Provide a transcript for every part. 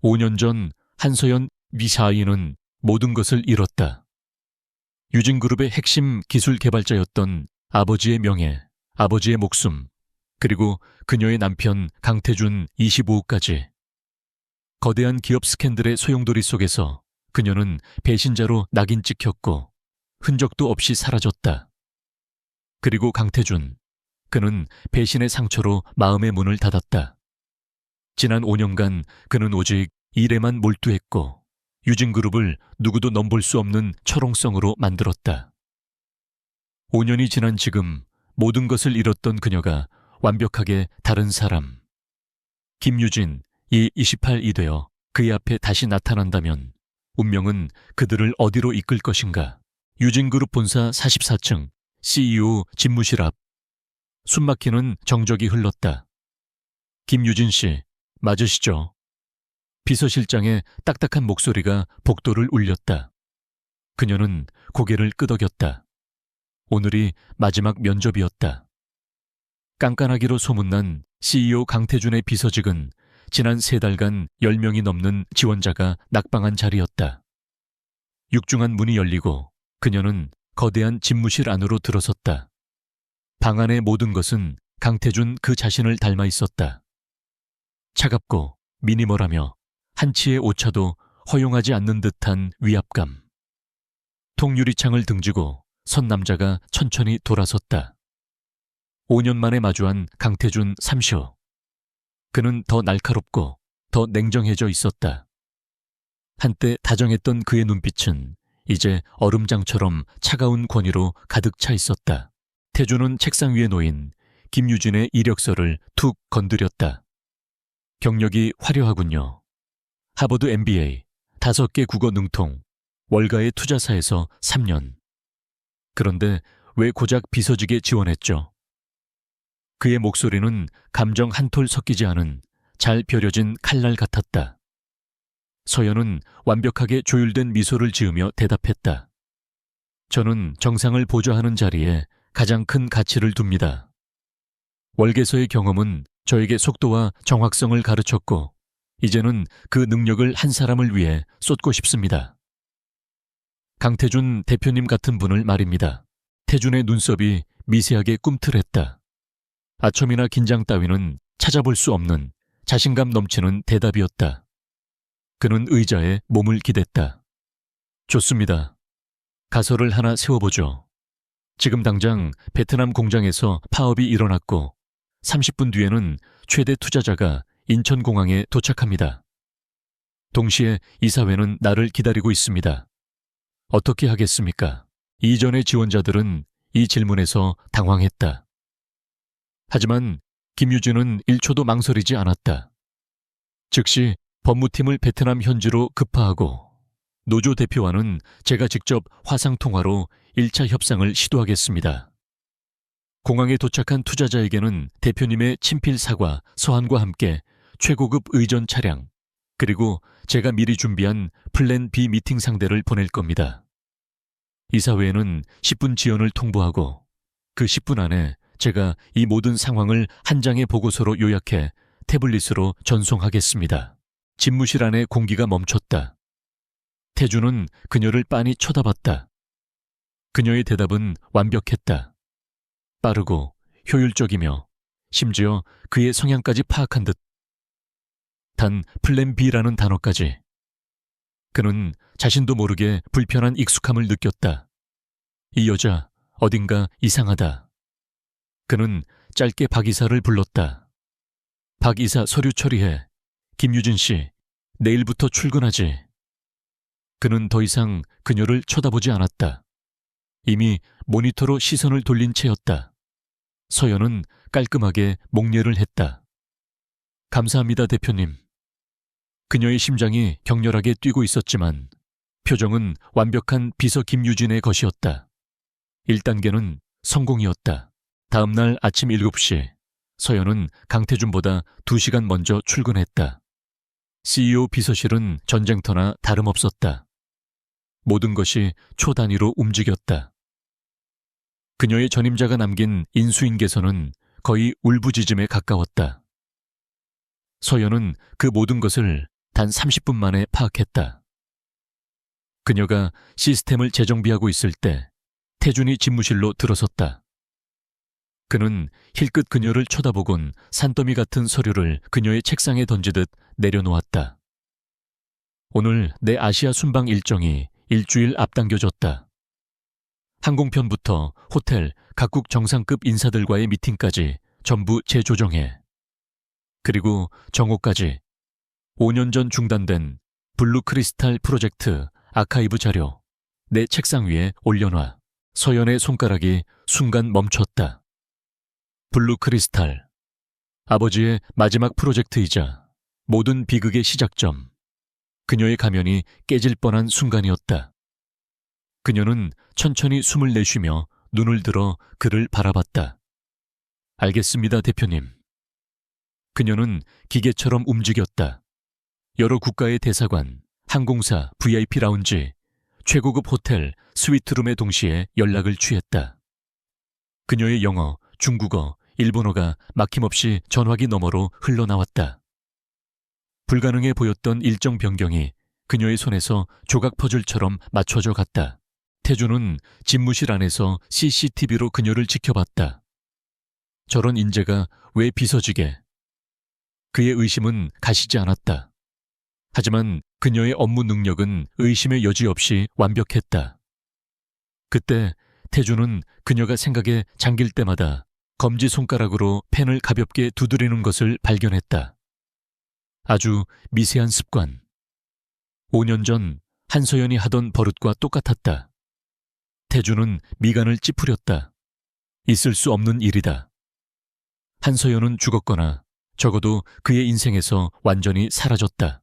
5년 전 한서연 위사이는 모든 것을 잃었다. 유진그룹의 핵심 기술 개발자였던 아버지의 명예, 아버지의 목숨, 그리고 그녀의 남편 강태준 25호까지. 거대한 기업 스캔들의 소용돌이 속에서 그녀는 배신자로 낙인 찍혔고 흔적도 없이 사라졌다. 그리고 강태준, 그는 배신의 상처로 마음의 문을 닫았다. 지난 5년간 그는 오직 일에만 몰두했고 유진그룹을 누구도 넘볼 수 없는 철옹성으로 만들었다. 5년이 지난 지금 모든 것을 잃었던 그녀가 완벽하게 다른 사람, 김유진, 이 28이 되어 그의 앞에 다시 나타난다면 운명은 그들을 어디로 이끌 것인가. 유진그룹 본사 44층 CEO 집무실 앞. 숨막히는 정적이 흘렀다. 김유진 씨, 맞으시죠? 비서실장의 딱딱한 목소리가 복도를 울렸다. 그녀는 고개를 끄덕였다. 오늘이 마지막 면접이었다. 깐깐하기로 소문난 CEO 강태준의 비서직은 지난 3달간 10명이 넘는 지원자가 낙방한 자리였다. 육중한 문이 열리고 그녀는 거대한 집무실 안으로 들어섰다. 방 안의 모든 것은 강태준 그 자신을 닮아 있었다. 차갑고 미니멀하며 한치의 오차도 허용하지 않는 듯한 위압감. 통유리창을 등지고 선 남자가 천천히 돌아섰다. 5년 만에 마주한 강태준 3시. 그는 더 날카롭고 더 냉정해져 있었다. 한때 다정했던 그의 눈빛은 이제 얼음장처럼 차가운 권위로 가득 차 있었다. 태준은 책상 위에 놓인 김유진의 이력서를 툭 건드렸다. 경력이 화려하군요. 하버드 MBA, 5개 국어 능통, 월가의 투자사에서 3년. 그런데 왜 고작 비서직에 지원했죠? 그의 목소리는 감정 한 톨 섞이지 않은 잘 벼려진 칼날 같았다. 서연은 완벽하게 조율된 미소를 지으며 대답했다. 저는 정상을 보좌하는 자리에 가장 큰 가치를 둡니다. 월계서의 경험은 저에게 속도와 정확성을 가르쳤고 이제는 그 능력을 한 사람을 위해 쏟고 싶습니다. 강태준 대표님 같은 분을 말입니다. 태준의 눈썹이 미세하게 꿈틀했다. 아첨이나 긴장 따위는 찾아볼 수 없는 자신감 넘치는 대답이었다. 그는 의자에 몸을 기댔다. 좋습니다. 가설을 하나 세워보죠. 지금 당장 베트남 공장에서 파업이 일어났고 30분 뒤에는 최대 투자자가 인천공항에 도착합니다. 동시에 이사회는 나를 기다리고 있습니다. 어떻게 하겠습니까? 이전의 지원자들은 이 질문에서 당황했다. 하지만 김유진은 1초도 망설이지 않았다. 즉시 법무팀을 베트남 현지로 급파하고 노조 대표와는 제가 직접 화상통화로 1차 협상을 시도하겠습니다. 공항에 도착한 투자자에게는 대표님의 친필 사과, 서한과 함께 최고급 의전 차량, 그리고 제가 미리 준비한 플랜 B 미팅 상대를 보낼 겁니다. 이사회에는 10분 지연을 통보하고 그 10분 안에 제가 이 모든 상황을 한 장의 보고서로 요약해 태블릿으로 전송하겠습니다. 집무실 안에 공기가 멈췄다. 태준은 그녀를 빤히 쳐다봤다. 그녀의 대답은 완벽했다. 빠르고 효율적이며 심지어 그의 성향까지 파악한 듯. 단 플랜 B라는 단어까지. 그는 자신도 모르게 불편한 익숙함을 느꼈다. 이 여자 어딘가 이상하다. 그는 짧게 박 이사를 불렀다. 박 이사 서류 처리해. 김유진 씨, 내일부터 출근하지. 그는 더 이상 그녀를 쳐다보지 않았다. 이미 모니터로 시선을 돌린 채였다. 서연은 깔끔하게 목례를 했다. 감사합니다, 대표님. 그녀의 심장이 격렬하게 뛰고 있었지만 표정은 완벽한 비서 김유진의 것이었다. 1단계는 성공이었다. 다음 날 아침 7시, 서연은 강태준보다 2시간 먼저 출근했다. CEO 비서실은 전쟁터나 다름없었다. 모든 것이 초단위로 움직였다. 그녀의 전임자가 남긴 인수인계서는 거의 울부짖음에 가까웠다. 서연은 그 모든 것을 단 30분 만에 파악했다. 그녀가 시스템을 재정비하고 있을 때 태준이 집무실로 들어섰다. 그는 힐끗 그녀를 쳐다보곤 산더미 같은 서류를 그녀의 책상에 던지듯 내려놓았다. 오늘 내 아시아 순방 일정이 일주일 앞당겨졌다. 항공편부터 호텔, 각국 정상급 인사들과의 미팅까지 전부 재조정해. 그리고 정오까지 5년 전 중단된 블루 크리스탈 프로젝트 아카이브 자료 내 책상 위에 올려놔. 서연의 손가락이 순간 멈췄다. 블루 크리스탈, 아버지의 마지막 프로젝트이자 모든 비극의 시작점. 그녀의 가면이 깨질 뻔한 순간이었다. 그녀는 천천히 숨을 내쉬며 눈을 들어 그를 바라봤다. 알겠습니다, 대표님. 그녀는 기계처럼 움직였다. 여러 국가의 대사관, 항공사, VIP 라운지, 최고급 호텔, 스위트룸에 동시에 연락을 취했다. 그녀의 영어, 중국어, 일본어가 막힘없이 전화기 너머로 흘러나왔다. 불가능해 보였던 일정 변경이 그녀의 손에서 조각 퍼즐처럼 맞춰져 갔다. 태준은 집무실 안에서 CCTV로 그녀를 지켜봤다. 저런 인재가 왜 비서직에? 그의 의심은 가시지 않았다. 하지만 그녀의 업무 능력은 의심의 여지 없이 완벽했다. 그때 태준은 그녀가 생각에 잠길 때마다 검지손가락으로 펜을 가볍게 두드리는 것을 발견했다. 아주 미세한 습관. 5년 전 한서연이 하던 버릇과 똑같았다. 태준은 미간을 찌푸렸다. 있을 수 없는 일이다. 한서연은 죽었거나 적어도 그의 인생에서 완전히 사라졌다.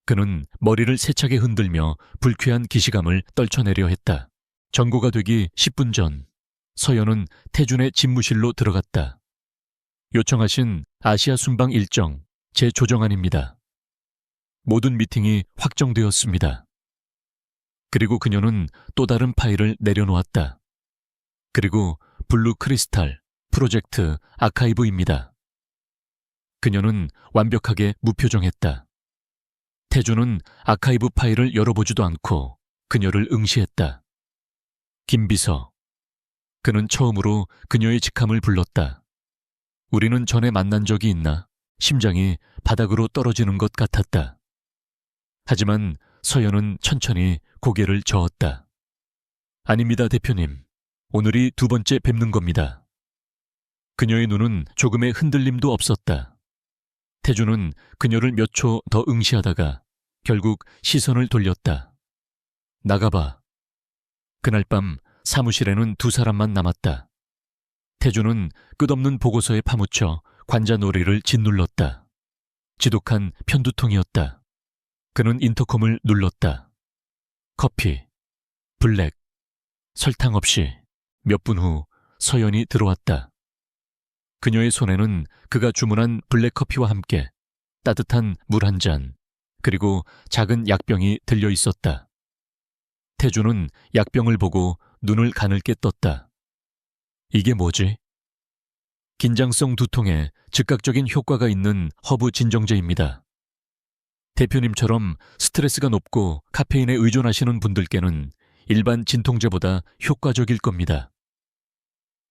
그는 머리를 세차게 흔들며 불쾌한 기시감을 떨쳐내려 했다. 전고가 되기 10분 전 서연은 태준의 집무실로 들어갔다. 요청하신 아시아 순방 일정 재조정안입니다. 모든 미팅이 확정되었습니다. 그리고 그녀는 또 다른 파일을 내려놓았다. 그리고 블루 크리스탈 프로젝트 아카이브입니다. 그녀는 완벽하게 무표정했다. 태준은 아카이브 파일을 열어보지도 않고 그녀를 응시했다. 김비서. 그는 처음으로 그녀의 직함을 불렀다. 우리는 전에 만난 적이 있나? 심장이 바닥으로 떨어지는 것 같았다. 하지만 서연은 천천히 고개를 저었다. 아닙니다, 대표님. 오늘이 두 번째 뵙는 겁니다. 그녀의 눈은 조금의 흔들림도 없었다. 태준은 그녀를 몇 초 더 응시하다가 결국 시선을 돌렸다. 나가봐. 그날 밤 사무실에는 두 사람만 남았다. 태준은 끝없는 보고서에 파묻혀 관자놀이를 짓눌렀다. 지독한 편두통이었다. 그는 인터컴을 눌렀다. 커피, 블랙, 설탕 없이. 몇 분 후 서연이 들어왔다. 그녀의 손에는 그가 주문한 블랙커피와 함께 따뜻한 물 한 잔, 그리고 작은 약병이 들려 있었다. 태준은 약병을 보고 눈을 가늘게 떴다. 이게 뭐지? 긴장성 두통에 즉각적인 효과가 있는 허브 진정제입니다. 대표님처럼 스트레스가 높고 카페인에 의존하시는 분들께는 일반 진통제보다 효과적일 겁니다.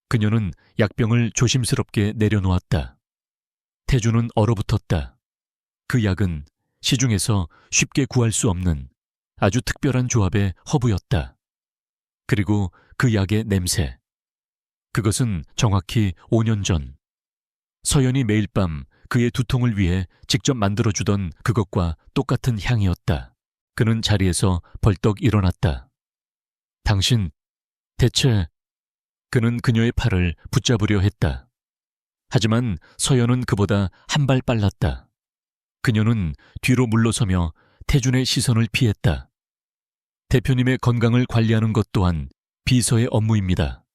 그녀는 약병을 조심스럽게 내려놓았다. 태준은 얼어붙었다. 그 약은 시중에서 쉽게 구할 수 없는 아주 특별한 조합의 허브였다. 그리고 그 약의 냄새. 그것은 정확히 5년 전 서연이 매일 밤 그의 두통을 위해 직접 만들어주던 그것과 똑같은 향이었다. 그는 자리에서 벌떡 일어났다. 당신, 대체... 그는 그녀의 팔을 붙잡으려 했다. 하지만 서연은 그보다 한 발 빨랐다. 그녀는 뒤로 물러서며 태준의 시선을 피했다. 대표님의 건강을 관리하는 것 또한 비서의 업무입니다.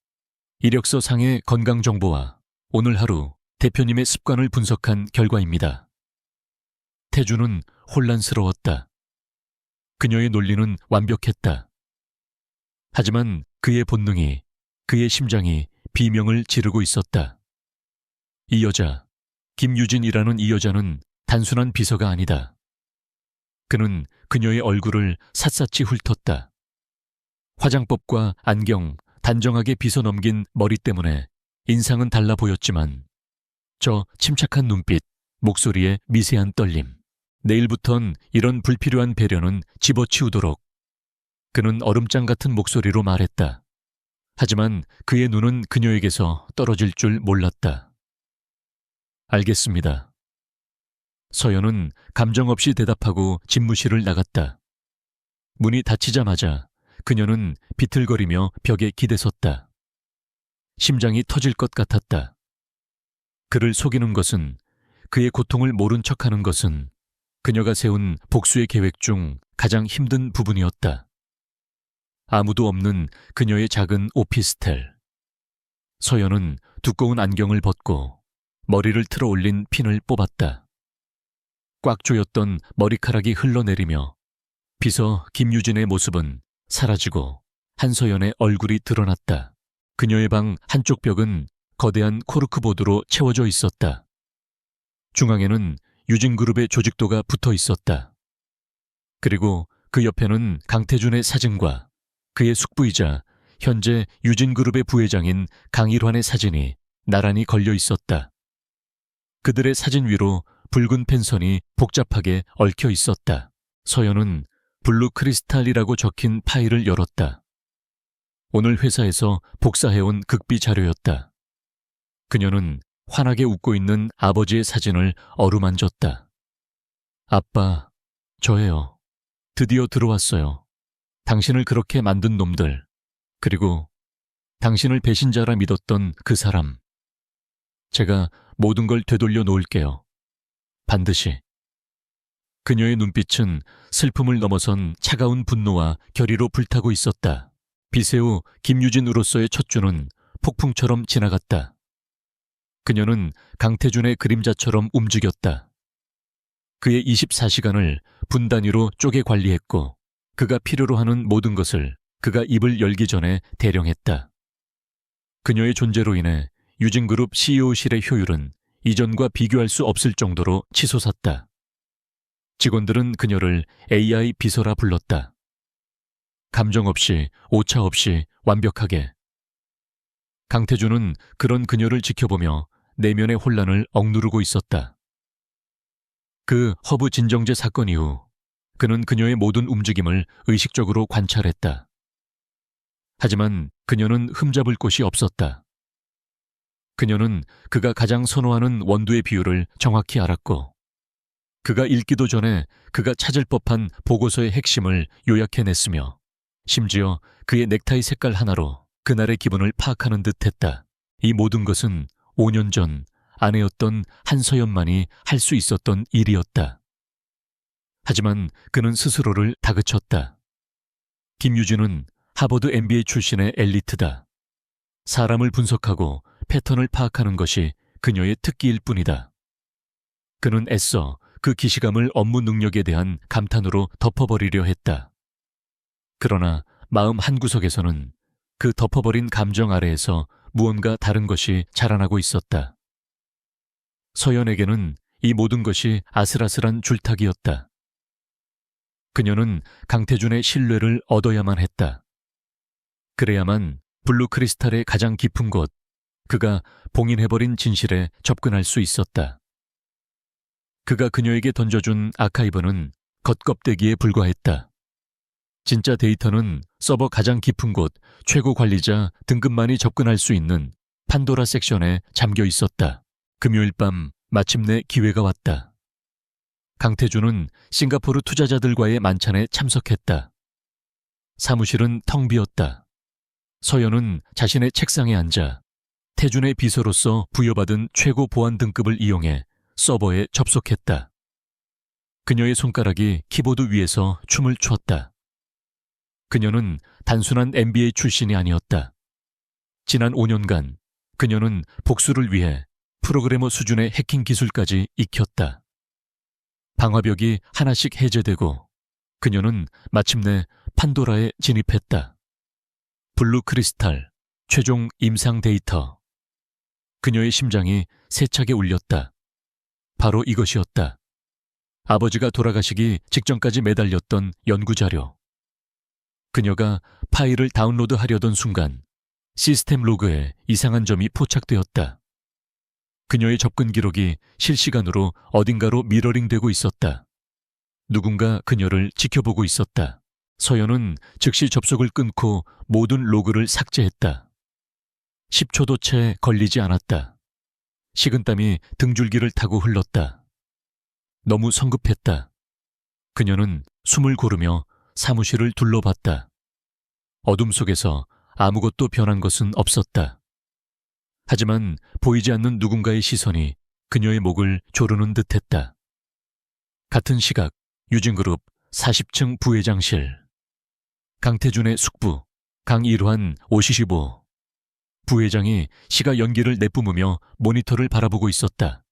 이력서 상의 건강 정보와 오늘 하루 대표님의 습관을 분석한 결과입니다. 태준은 혼란스러웠다. 그녀의 논리는 완벽했다. 하지만 그의 본능이, 그의 심장이 비명을 지르고 있었다. 이 여자, 김유진이라는 이 여자는 단순한 비서가 아니다. 그는 그녀의 얼굴을 샅샅이 훑었다. 화장법과 안경, 단정하게 빗어넘긴 머리 때문에 인상은 달라 보였지만 저 침착한 눈빛, 목소리에 미세한 떨림. 내일부턴 이런 불필요한 배려는 집어치우도록. 그는 얼음장 같은 목소리로 말했다. 하지만 그의 눈은 그녀에게서 떨어질 줄 몰랐다. 알겠습니다. 서연은 감정 없이 대답하고 집무실을 나갔다. 문이 닫히자마자 그녀는 비틀거리며 벽에 기대섰다. 심장이 터질 것 같았다. 그를 속이는 것은, 그의 고통을 모른 척하는 것은 그녀가 세운 복수의 계획 중 가장 힘든 부분이었다. 아무도 없는 그녀의 작은 오피스텔. 서연은 두꺼운 안경을 벗고 머리를 틀어 올린 핀을 뽑았다. 꽉 조였던 머리카락이 흘러내리며 비서 김유진의 모습은 사라지고 한서연의 얼굴이 드러났다. 그녀의 방 한쪽 벽은 거대한 코르크보드로 채워져 있었다. 중앙에는 유진그룹의 조직도가 붙어 있었다. 그리고 그 옆에는 강태준의 사진과 그의 숙부이자 현재 유진그룹의 부회장인 강일환의 사진이 나란히 걸려 있었다. 그들의 사진 위로 붉은 펜선이 복잡하게 얽혀 있었다. 서연은 블루 크리스탈이라고 적힌 파일을 열었다. 오늘 회사에서 복사해온 극비 자료였다. 그녀는 환하게 웃고 있는 아버지의 사진을 어루만졌다. 아빠, 저예요. 드디어 들어왔어요. 당신을 그렇게 만든 놈들, 그리고 당신을 배신자라 믿었던 그 사람. 제가 모든 걸 되돌려 놓을게요. 반드시. 그녀의 눈빛은 슬픔을 넘어선 차가운 분노와 결의로 불타고 있었다. 비세우 김유진으로서의 첫 주는 폭풍처럼 지나갔다. 그녀는 강태준의 그림자처럼 움직였다. 그의 24시간을 분 단위로 쪼개 관리했고 그가 필요로 하는 모든 것을 그가 입을 열기 전에 대령했다. 그녀의 존재로 인해 유진그룹 CEO실의 효율은 이전과 비교할 수 없을 정도로 치솟았다. 직원들은 그녀를 AI 비서라 불렀다. 감정 없이, 오차 없이 완벽하게. 강태준은 그런 그녀를 지켜보며 내면의 혼란을 억누르고 있었다. 그 허브 진정제 사건 이후 그는 그녀의 모든 움직임을 의식적으로 관찰했다. 하지만 그녀는 흠잡을 곳이 없었다. 그녀는 그가 가장 선호하는 원두의 비율을 정확히 알았고 그가 읽기도 전에 그가 찾을 법한 보고서의 핵심을 요약해냈으며 심지어 그의 넥타이 색깔 하나로 그날의 기분을 파악하는 듯했다. 이 모든 것은 5년 전 아내였던 한서연만이 할 수 있었던 일이었다. 하지만 그는 스스로를 다그쳤다. 김유진은 하버드 MBA 출신의 엘리트다. 사람을 분석하고 패턴을 파악하는 것이 그녀의 특기일 뿐이다. 그는 애써 그 기시감을 업무 능력에 대한 감탄으로 덮어버리려 했다. 그러나 마음 한구석에서는 그 덮어버린 감정 아래에서 무언가 다른 것이 자라나고 있었다. 서연에게는 이 모든 것이 아슬아슬한 줄타기였다. 그녀는 강태준의 신뢰를 얻어야만 했다. 그래야만 블루 크리스탈의 가장 깊은 곳, 그가 봉인해버린 진실에 접근할 수 있었다. 그가 그녀에게 던져준 아카이브는 겉껍데기에 불과했다. 진짜 데이터는 서버 가장 깊은 곳, 최고 관리자 등급만이 접근할 수 있는 판도라 섹션에 잠겨 있었다. 금요일 밤 마침내 기회가 왔다. 강태준은 싱가포르 투자자들과의 만찬에 참석했다. 사무실은 텅 비었다. 서연은 자신의 책상에 앉아 태준의 비서로서 부여받은 최고 보안 등급을 이용해 서버에 접속했다. 그녀의 손가락이 키보드 위에서 춤을 췄다. 그녀는 단순한 MBA 출신이 아니었다. 지난 5년간 그녀는 복수를 위해 프로그래머 수준의 해킹 기술까지 익혔다. 방화벽이 하나씩 해제되고 그녀는 마침내 판도라에 진입했다. 블루 크리스탈, 최종 임상 데이터. 그녀의 심장이 세차게 울렸다. 바로 이것이었다. 아버지가 돌아가시기 직전까지 매달렸던 연구자료. 그녀가 파일을 다운로드하려던 순간 시스템 로그에 이상한 점이 포착되었다. 그녀의 접근 기록이 실시간으로 어딘가로 미러링되고 있었다. 누군가 그녀를 지켜보고 있었다. 서연은 즉시 접속을 끊고 모든 로그를 삭제했다. 10초도 채 걸리지 않았다. 식은땀이 등줄기를 타고 흘렀다. 너무 성급했다. 그녀는 숨을 고르며 사무실을 둘러봤다. 어둠 속에서 아무것도 변한 것은 없었다. 하지만 보이지 않는 누군가의 시선이 그녀의 목을 조르는 듯했다. 같은 시각 유진그룹 40층 부회장실. 강태준의 숙부 강일환 55. 부회장이 시가 연기를 내뿜으며 모니터를 바라보고 있었다.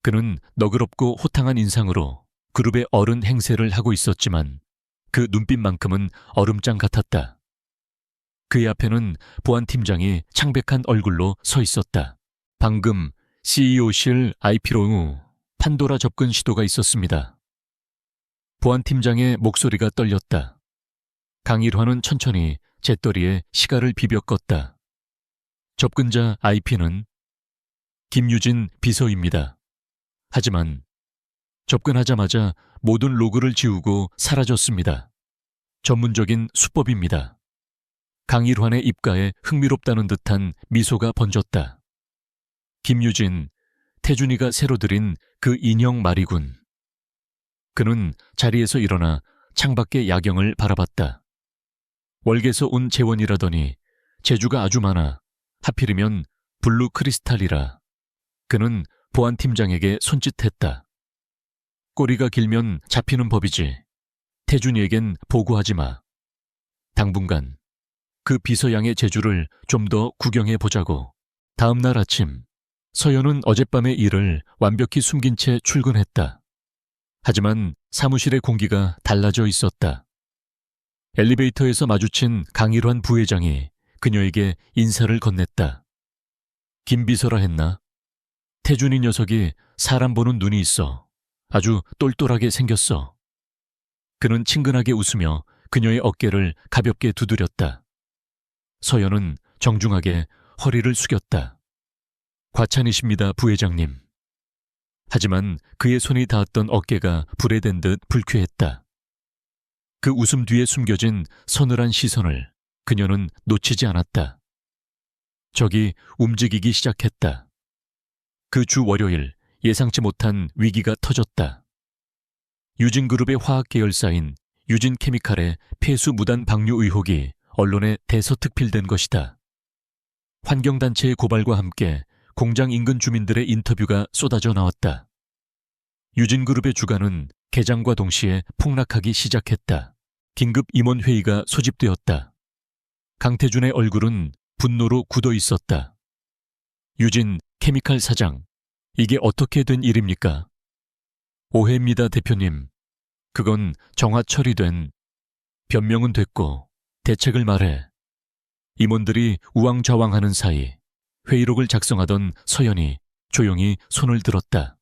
그는 너그럽고 호탕한 인상으로 그룹의 어른 행세를 하고 있었지만 그 눈빛만큼은 얼음장 같았다. 그의 앞에는 보안팀장이 창백한 얼굴로 서 있었다. 방금 CEO실 IP로 판도라 접근 시도가 있었습니다. 보안팀장의 목소리가 떨렸다. 강일환은 천천히 재떨이에 시가를 비벼 껐다. 접근자 IP는 김유진 비서입니다. 하지만 접근하자마자 모든 로그를 지우고 사라졌습니다. 전문적인 수법입니다. 강일환의 입가에 흥미롭다는 듯한 미소가 번졌다. 김유진, 태준이가 새로 들인 그 인형 말이군. 그는 자리에서 일어나 창밖의 야경을 바라봤다. 월계에서 온 재원이라더니 재주가 아주 많아. 하필이면 블루 크리스탈이라. 그는 보안팀장에게 손짓했다. 꼬리가 길면 잡히는 법이지. 태준이에겐 보고하지 마. 당분간 그 비서양의 재주를 좀 더 구경해 보자고. 다음 날 아침 서연은 어젯밤의 일을 완벽히 숨긴 채 출근했다. 하지만 사무실의 공기가 달라져 있었다. 엘리베이터에서 마주친 강일환 부회장이 그녀에게 인사를 건넸다. 김 비서라 했나? 태준이 녀석이 사람 보는 눈이 있어. 아주 똘똘하게 생겼어. 그는 친근하게 웃으며 그녀의 어깨를 가볍게 두드렸다. 서연은 정중하게 허리를 숙였다. 과찬이십니다, 부회장님. 하지만 그의 손이 닿았던 어깨가 불에 댄 듯 불쾌했다. 그 웃음 뒤에 숨겨진 서늘한 시선을 그녀는 놓치지 않았다. 적이 움직이기 시작했다. 그 주 월요일 예상치 못한 위기가 터졌다. 유진그룹의 화학 계열사인 유진케미칼의 폐수 무단 방류 의혹이 언론에 대서특필된 것이다. 환경단체의 고발과 함께 공장 인근 주민들의 인터뷰가 쏟아져 나왔다. 유진그룹의 주가는 개장과 동시에 폭락하기 시작했다. 긴급 임원회의가 소집되었다. 강태준의 얼굴은 분노로 굳어 있었다. 유진 케미칼 사장, 이게 어떻게 된 일입니까? 오해입니다, 대표님. 그건 정화 처리된. 변명은 됐고 대책을 말해. 임원들이 우왕좌왕하는 사이 회의록을 작성하던 서연이 조용히 손을 들었다.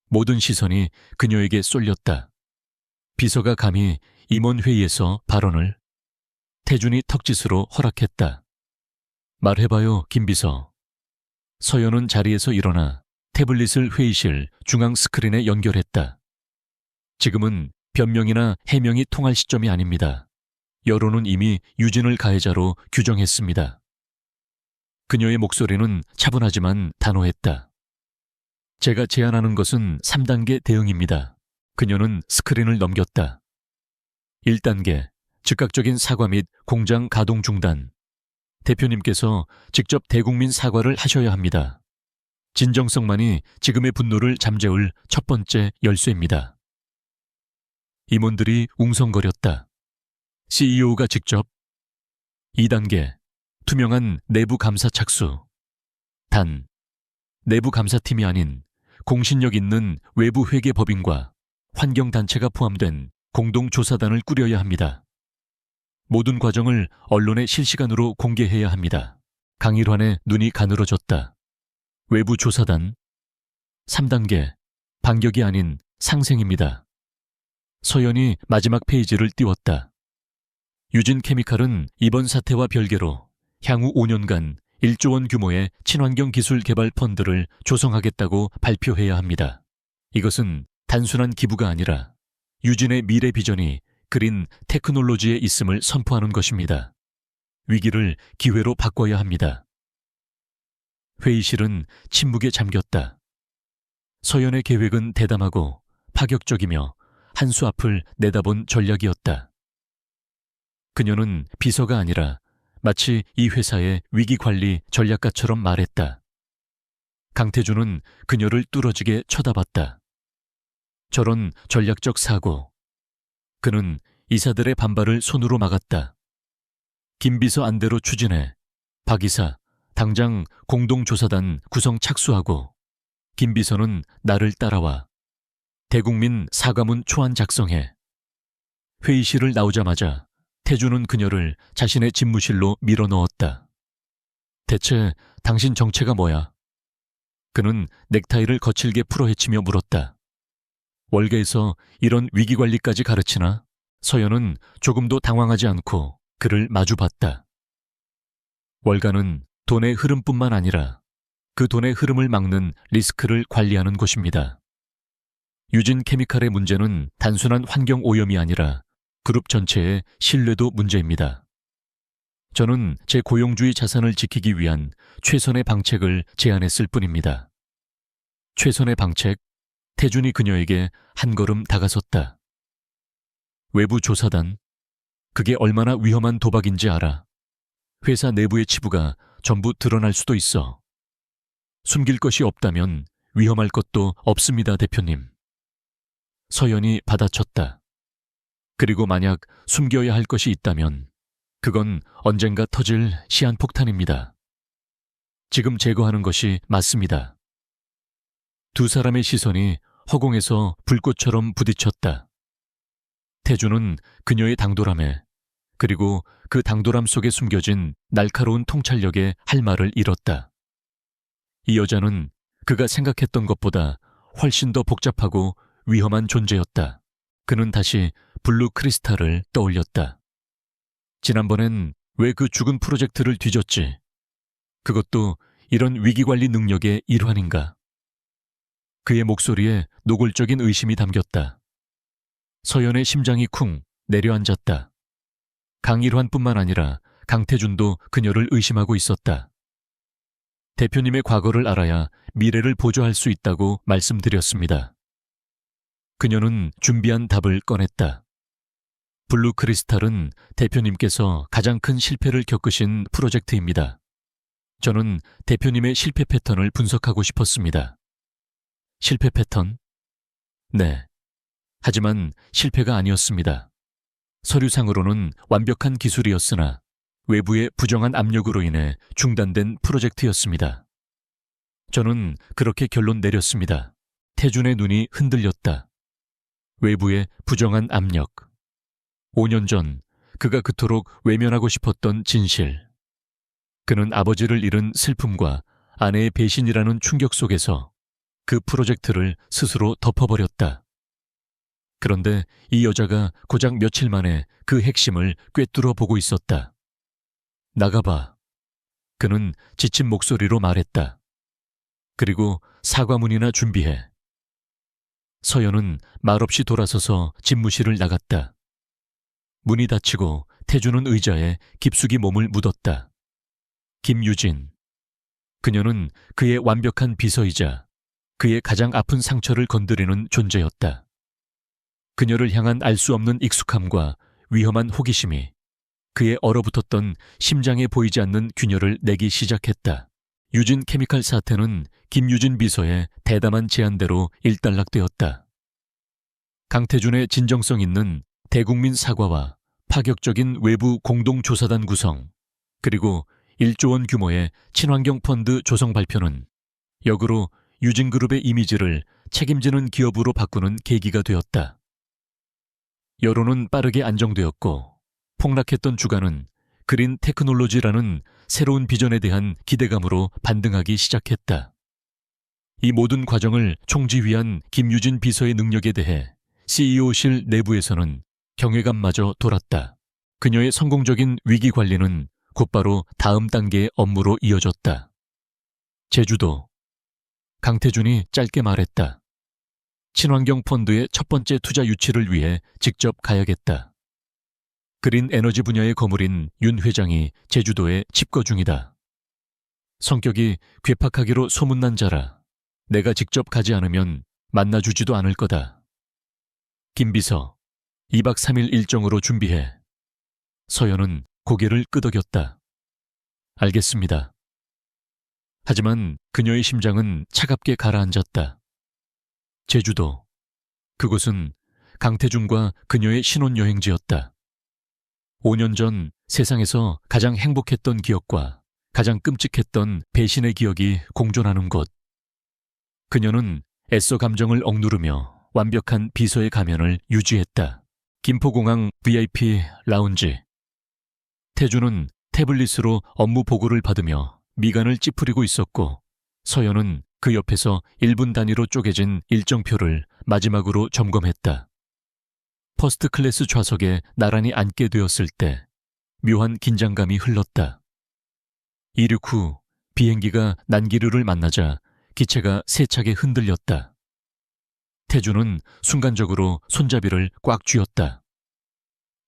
모든 시선이 그녀에게 쏠렸다. 비서가 감히 임원회의에서 발언을. 태준이 턱짓으로 허락했다. 말해봐요, 김 비서. 서연은 자리에서 일어나 태블릿을 회의실 중앙 스크린에 연결했다. 지금은 변명이나 해명이 통할 시점이 아닙니다. 여론은 이미 유진을 가해자로 규정했습니다. 그녀의 목소리는 차분하지만 단호했다. 제가 제안하는 것은 3단계 대응입니다. 그녀는 스크린을 넘겼다. 1단계, 즉각적인 사과 및 공장 가동 중단. 대표님께서 직접 대국민 사과를 하셔야 합니다. 진정성만이 지금의 분노를 잠재울 첫 번째 열쇠입니다. 임원들이 웅성거렸다. CEO가 직접. 2단계, 투명한 내부 감사 착수. 단, 내부 감사팀이 아닌 공신력 있는 외부 회계법인과 환경단체가 포함된 공동조사단을 꾸려야 합니다. 모든 과정을 언론에 실시간으로 공개해야 합니다. 강일환의 눈이 가늘어졌다. 외부 조사단. 3단계, 반격이 아닌 상생입니다. 서연이 마지막 페이지를 띄웠다. 유진케미칼은 이번 사태와 별개로 향후 5년간 1조 원 규모의 친환경 기술 개발 펀드를 조성하겠다고 발표해야 합니다. 이것은 단순한 기부가 아니라 유진의 미래 비전이 그린 테크놀로지에 있음을 선포하는 것입니다. 위기를 기회로 바꿔야 합니다. 회의실은 침묵에 잠겼다. 서연의 계획은 대담하고 파격적이며 한 수 앞을 내다본 전략이었다. 그녀는 비서가 아니라 마치 이 회사의 위기관리 전략가처럼 말했다. 강태준은 그녀를 뚫어지게 쳐다봤다. 저런 전략적 사고. 그는 이사들의 반발을 손으로 막았다. 김 비서 안대로 추진해. 박 이사, 당장 공동조사단 구성 착수하고 김 비서는 나를 따라와. 대국민 사과문 초안 작성해. 회의실을 나오자마자 태준은 그녀를 자신의 집무실로 밀어넣었다. 대체 당신 정체가 뭐야? 그는 넥타이를 거칠게 풀어헤치며 물었다. 월계에서 이런 위기관리까지 가르치나? 서연은 조금도 당황하지 않고 그를 마주봤다. 월가는 돈의 흐름뿐만 아니라 그 돈의 흐름을 막는 리스크를 관리하는 곳입니다. 유진케미칼의 문제는 단순한 환경 오염이 아니라 그룹 전체의 신뢰도 문제입니다. 저는 제 고용주의 자산을 지키기 위한 최선의 방책을 제안했을 뿐입니다. 최선의 방책? 태준이 그녀에게 한 걸음 다가섰다. 외부 조사단? 그게 얼마나 위험한 도박인지 알아. 회사 내부의 치부가 전부 드러날 수도 있어. 숨길 것이 없다면 위험할 것도 없습니다, 대표님. 서연이 받아쳤다. 그리고 만약 숨겨야 할 것이 있다면 그건 언젠가 터질 시한폭탄입니다. 지금 제거하는 것이 맞습니다. 두 사람의 시선이 허공에서 불꽃처럼 부딪혔다. 태준은 그녀의 당돌함에 그리고 그 당돌함 속에 숨겨진 날카로운 통찰력에 할 말을 잃었다. 이 여자는 그가 생각했던 것보다 훨씬 더 복잡하고 위험한 존재였다. 그는 다시 블루 크리스탈을 떠올렸다. 지난번엔 왜 그 죽은 프로젝트를 뒤졌지? 그것도 이런 위기관리 능력의 일환인가? 그의 목소리에 노골적인 의심이 담겼다. 서연의 심장이 쿵 내려앉았다. 강일환뿐만 아니라 강태준도 그녀를 의심하고 있었다. 대표님의 과거를 알아야 미래를 보조할 수 있다고 말씀드렸습니다. 그녀는 준비한 답을 꺼냈다. 블루 크리스탈은 대표님께서 가장 큰 실패를 겪으신 프로젝트입니다. 저는 대표님의 실패 패턴을 분석하고 싶었습니다. 실패 패턴? 네. 하지만 실패가 아니었습니다. 서류상으로는 완벽한 기술이었으나 외부의 부정한 압력으로 인해 중단된 프로젝트였습니다. 저는 그렇게 결론 내렸습니다. 태준의 눈이 흔들렸다. 외부의 부정한 압력. 5년 전 그가 그토록 외면하고 싶었던 진실. 그는 아버지를 잃은 슬픔과 아내의 배신이라는 충격 속에서 그 프로젝트를 스스로 덮어버렸다. 그런데 이 여자가 고작 며칠 만에 그 핵심을 꿰뚫어 보고 있었다. 나가봐. 그는 지친 목소리로 말했다. 그리고 사과문이나 준비해. 서연은 말없이 돌아서서 집무실을 나갔다. 문이 닫히고 태준은 의자에 깊숙이 몸을 묻었다. 김유진. 그녀는 그의 완벽한 비서이자 그의 가장 아픈 상처를 건드리는 존재였다. 그녀를 향한 알 수 없는 익숙함과 위험한 호기심이 그의 얼어붙었던 심장에 보이지 않는 균열을 내기 시작했다. 유진 케미칼 사태는 김유진 비서의 대담한 제안대로 일단락되었다. 강태준의 진정성 있는 대국민 사과와 파격적인 외부 공동조사단 구성, 그리고 1조 원 규모의 친환경 펀드 조성 발표는 역으로 유진그룹의 이미지를 책임지는 기업으로 바꾸는 계기가 되었다. 여론은 빠르게 안정되었고 폭락했던 주가는 그린 테크놀로지라는 새로운 비전에 대한 기대감으로 반등하기 시작했다. 이 모든 과정을 총지휘한 김유진 비서의 능력에 대해 CEO실 내부에서는 경외감마저 돌았다. 그녀의 성공적인 위기 관리는 곧바로 다음 단계의 업무로 이어졌다. 제주도. 강태준이 짧게 말했다. 친환경 펀드의 첫 번째 투자 유치를 위해 직접 가야겠다. 그린 에너지 분야의 거물인 윤 회장이 제주도에 집거 중이다. 성격이 괴팍하기로 소문난 자라 내가 직접 가지 않으면 만나주지도 않을 거다. 김 비서, 2박 3일 일정으로 준비해. 서연은 고개를 끄덕였다. 알겠습니다. 하지만 그녀의 심장은 차갑게 가라앉았다. 제주도. 그곳은 강태준과 그녀의 신혼여행지였다. 5년 전 세상에서 가장 행복했던 기억과 가장 끔찍했던 배신의 기억이 공존하는 곳. 그녀는 애써 감정을 억누르며 완벽한 비서의 가면을 유지했다. 김포공항 VIP 라운지. 태준은 태블릿으로 업무 보고를 받으며 미간을 찌푸리고 있었고 서연은 그 옆에서 1분 단위로 쪼개진 일정표를 마지막으로 점검했다. 퍼스트 클래스 좌석에 나란히 앉게 되었을 때 묘한 긴장감이 흘렀다. 이륙 후 비행기가 난기류를 만나자 기체가 세차게 흔들렸다. 태준은 순간적으로 손잡이를 꽉 쥐었다.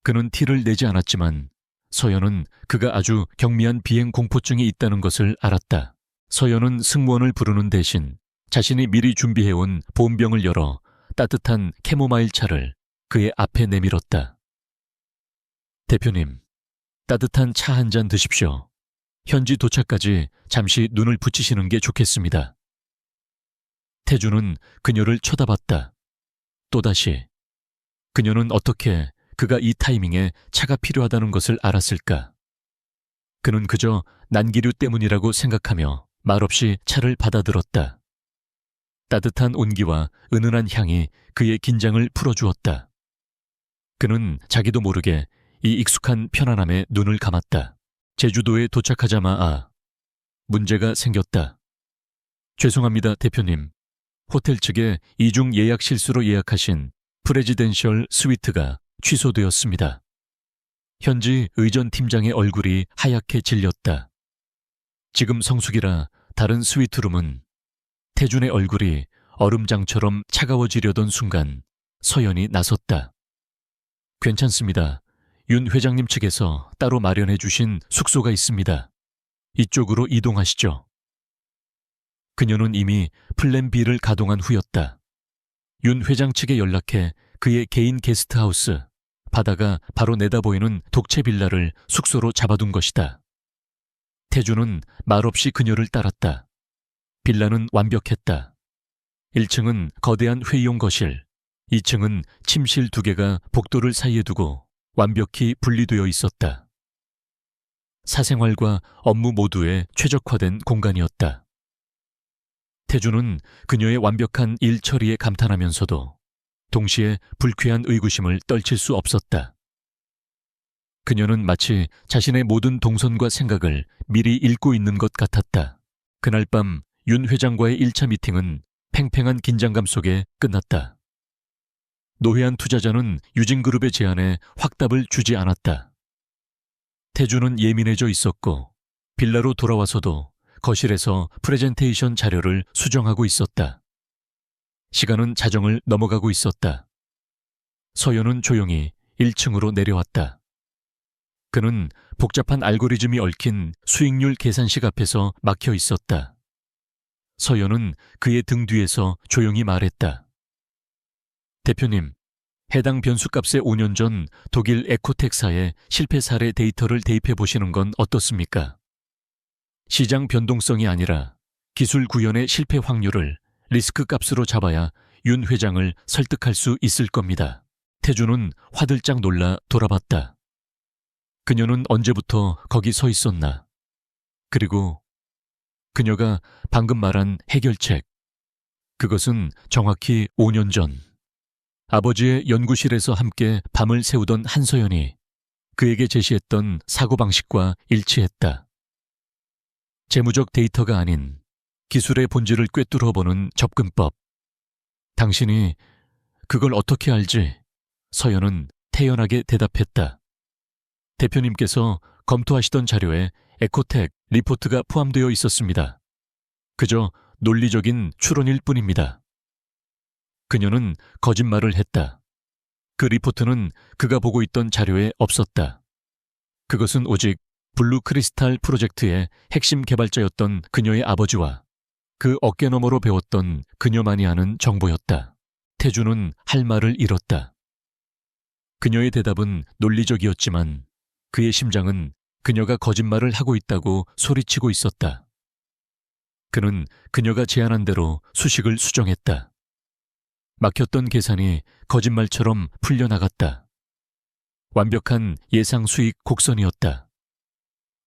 그는 티를 내지 않았지만 서연은 그가 아주 경미한 비행 공포증이 있다는 것을 알았다. 서연은 승무원을 부르는 대신 자신이 미리 준비해온 보온병을 열어 따뜻한 캐모마일 차를 그의 앞에 내밀었다. 대표님, 따뜻한 차 한 잔 드십시오. 현지 도착까지 잠시 눈을 붙이시는 게 좋겠습니다. 태준은 그녀를 쳐다봤다. 또다시. 그녀는 어떻게 그가 이 타이밍에 차가 필요하다는 것을 알았을까? 그는 그저 난기류 때문이라고 생각하며 말없이 차를 받아들었다. 따뜻한 온기와 은은한 향이 그의 긴장을 풀어주었다. 그는 자기도 모르게 이 익숙한 편안함에 눈을 감았다. 제주도에 도착하자마자 문제가 생겼다. 죄송합니다, 대표님. 호텔 측에 이중 예약 실수로 예약하신 프레지덴셜 스위트가 취소되었습니다. 현지 의전 팀장의 얼굴이 하얗게 질렸다. 지금 성수기라 다른 스위트룸은. 태준의 얼굴이 얼음장처럼 차가워지려던 순간 서연이 나섰다. 괜찮습니다. 윤 회장님 측에서 따로 마련해 주신 숙소가 있습니다. 이쪽으로 이동하시죠. 그녀는 이미 플랜 B를 가동한 후였다. 윤 회장 측에 연락해 그의 개인 게스트하우스, 바다가 바로 내다보이는 독채 빌라를 숙소로 잡아둔 것이다. 태준은 말없이 그녀를 따랐다. 빌라는 완벽했다. 1층은 거대한 회의용 거실, 2층은 침실 2개가 복도를 사이에 두고 완벽히 분리되어 있었다. 사생활과 업무 모두에 최적화된 공간이었다. 태준은 그녀의 완벽한 일 처리에 감탄하면서도 동시에 불쾌한 의구심을 떨칠 수 없었다. 그녀는 마치 자신의 모든 동선과 생각을 미리 읽고 있는 것 같았다. 그날 밤 윤 회장과의 1차 미팅은 팽팽한 긴장감 속에 끝났다. 노회한 투자자는 유진그룹의 제안에 확답을 주지 않았다. 태준은 예민해져 있었고 빌라로 돌아와서도 거실에서 프레젠테이션 자료를 수정하고 있었다. 시간은 자정을 넘어가고 있었다. 서연은 조용히 1층으로 내려왔다. 그는 복잡한 알고리즘이 얽힌 수익률 계산식 앞에서 막혀 있었다. 서연은 그의 등 뒤에서 조용히 말했다. 대표님, 해당 변수값의 5년 전 독일 에코텍사의 실패 사례 데이터를 대입해 보시는 건 어떻습니까? 시장 변동성이 아니라 기술 구현의 실패 확률을 리스크 값으로 잡아야 윤 회장을 설득할 수 있을 겁니다. 태준은 화들짝 놀라 돌아봤다. 그녀는 언제부터 거기 서 있었나? 그리고 그녀가 방금 말한 해결책. 그것은 정확히 5년 전 아버지의 연구실에서 함께 밤을 새우던 한서연이 그에게 제시했던 사고방식과 일치했다. 재무적 데이터가 아닌 기술의 본질을 꿰뚫어보는 접근법. 당신이 그걸 어떻게 알지? 서연은 태연하게 대답했다. 대표님께서 검토하시던 자료에 에코텍 리포트가 포함되어 있었습니다. 그저 논리적인 추론일 뿐입니다. 그녀는 거짓말을 했다. 그 리포트는 그가 보고 있던 자료에 없었다. 그것은 오직 블루 크리스탈 프로젝트의 핵심 개발자였던 그녀의 아버지와 그 어깨너머로 배웠던 그녀만이 아는 정보였다. 태주는 할 말을 잃었다. 그녀의 대답은 논리적이었지만 그의 심장은 그녀가 거짓말을 하고 있다고 소리치고 있었다. 그는 그녀가 제안한 대로 수식을 수정했다. 막혔던 계산이 거짓말처럼 풀려나갔다. 완벽한 예상 수익 곡선이었다.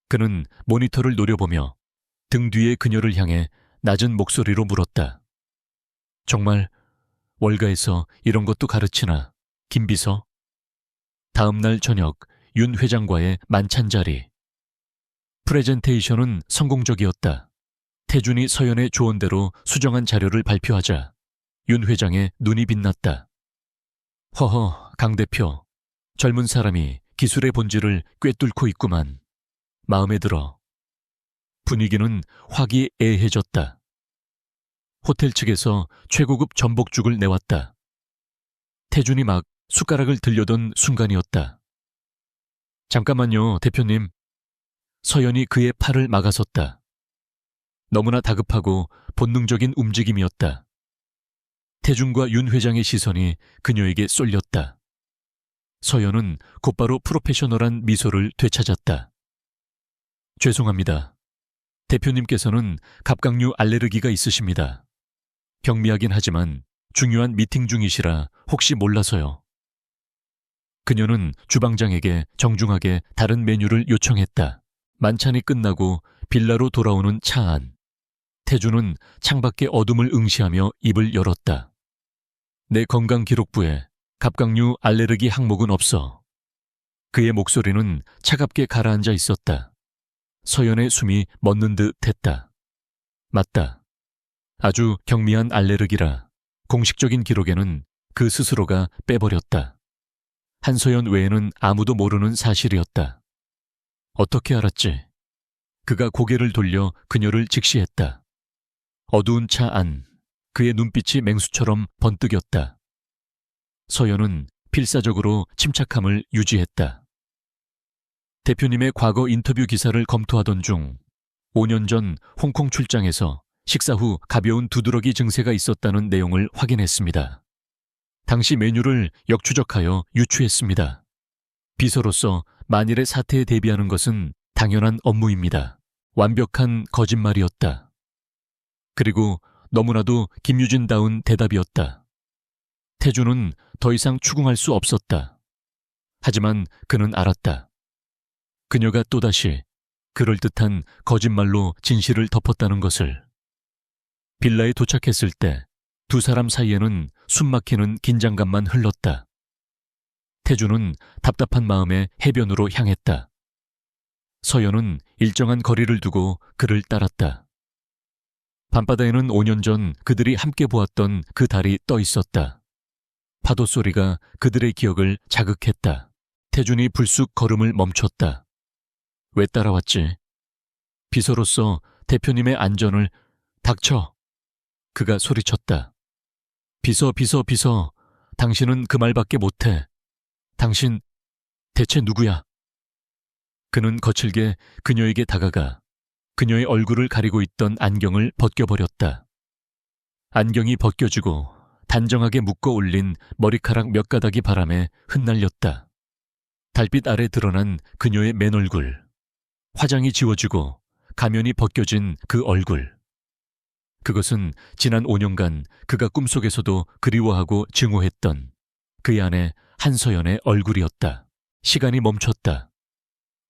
그는 모니터를 노려보며 등 뒤의 그녀를 향해 낮은 목소리로 물었다. 정말 월가에서 이런 것도 가르치나, 김 비서? 다음 날 저녁 윤 회장과의 만찬 자리. 프레젠테이션은 성공적이었다. 태준이 서연의 조언대로 수정한 자료를 발표하자 윤 회장의 눈이 빛났다. 허허, 강 대표. 젊은 사람이 기술의 본질을 꿰뚫고 있구만. 마음에 들어. 분위기는 화기애애해졌다. 호텔 측에서 최고급 전복죽을 내왔다. 태준이 막 숟가락을 들려던 순간이었다. 잠깐만요, 대표님. 서연이 그의 팔을 막아섰다. 너무나 다급하고 본능적인 움직임이었다. 태준과 윤 회장의 시선이 그녀에게 쏠렸다. 서연은 곧바로 프로페셔널한 미소를 되찾았다. 죄송합니다. 대표님께서는 갑각류 알레르기가 있으십니다. 경미하긴 하지만 중요한 미팅 중이시라 혹시 몰라서요. 그녀는 주방장에게 정중하게 다른 메뉴를 요청했다. 만찬이 끝나고 빌라로 돌아오는 차 안. 태주는 창밖의 어둠을 응시하며 입을 열었다. 내 건강기록부에 갑각류 알레르기 항목은 없어. 그의 목소리는 차갑게 가라앉아 있었다. 서연의 숨이 멎는 듯 했다. 맞다. 아주 경미한 알레르기라 공식적인 기록에는 그 스스로가 빼버렸다. 한서연 외에는 아무도 모르는 사실이었다. 어떻게 알았지? 그가 고개를 돌려 그녀를 직시했다. 어두운 차 안, 그의 눈빛이 맹수처럼 번뜩였다. 서연은 필사적으로 침착함을 유지했다. 대표님의 과거 인터뷰 기사를 검토하던 중 5년 전 홍콩 출장에서 식사 후 가벼운 두드러기 증세가 있었다는 내용을 확인했습니다. 당시 메뉴를 역추적하여 유추했습니다. 비서로서 만일의 사태에 대비하는 것은 당연한 업무입니다. 완벽한 거짓말이었다. 그리고 너무나도 김유진다운 대답이었다. 태주는 더 이상 추궁할 수 없었다. 하지만 그는 알았다. 그녀가 또다시 그럴듯한 거짓말로 진실을 덮었다는 것을. 빌라에 도착했을 때 두 사람 사이에는 숨막히는 긴장감만 흘렀다. 태주는 답답한 마음에 해변으로 향했다. 서연은 일정한 거리를 두고 그를 따랐다. 밤바다에는 5년 전 그들이 함께 보았던 그 달이 떠 있었다. 파도 소리가 그들의 기억을 자극했다. 태준이 불쑥 걸음을 멈췄다. 왜 따라왔지? 비서로서 대표님의 안전을. 닥쳐! 그가 소리쳤다. 비서, 당신은 그 말밖에 못해. 당신 대체 누구야? 그는 거칠게 그녀에게 다가가 그녀의 얼굴을 가리고 있던 안경을 벗겨버렸다. 안경이 벗겨지고 단정하게 묶어 올린 머리카락 몇 가닥이 바람에 흩날렸다. 달빛 아래 드러난 그녀의 맨 얼굴. 화장이 지워지고 가면이 벗겨진 그 얼굴. 그것은 지난 5년간 그가 꿈속에서도 그리워하고 증오했던 그의 아내 한서연의 얼굴이었다. 시간이 멈췄다.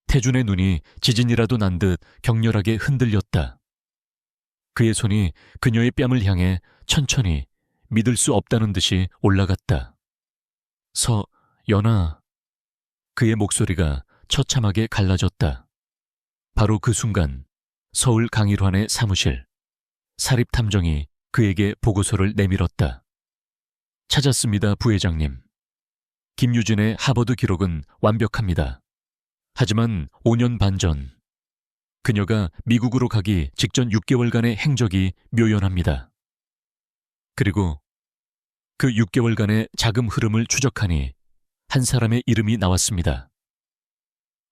태준의 눈이 지진이라도 난 듯 격렬하게 흔들렸다. 그의 손이 그녀의 뺨을 향해 천천히 믿을 수 없다는 듯이 올라갔다. 서연아. 그의 목소리가 처참하게 갈라졌다. 바로 그 순간 서울 강일환의 사무실. 사립탐정이 그에게 보고서를 내밀었다. 찾았습니다, 부회장님. 김유진의 하버드 기록은 완벽합니다. 하지만 5년 반 전, 그녀가 미국으로 가기 직전 6개월간의 행적이 묘연합니다. 그리고 그 6개월간의 자금 흐름을 추적하니 한 사람의 이름이 나왔습니다.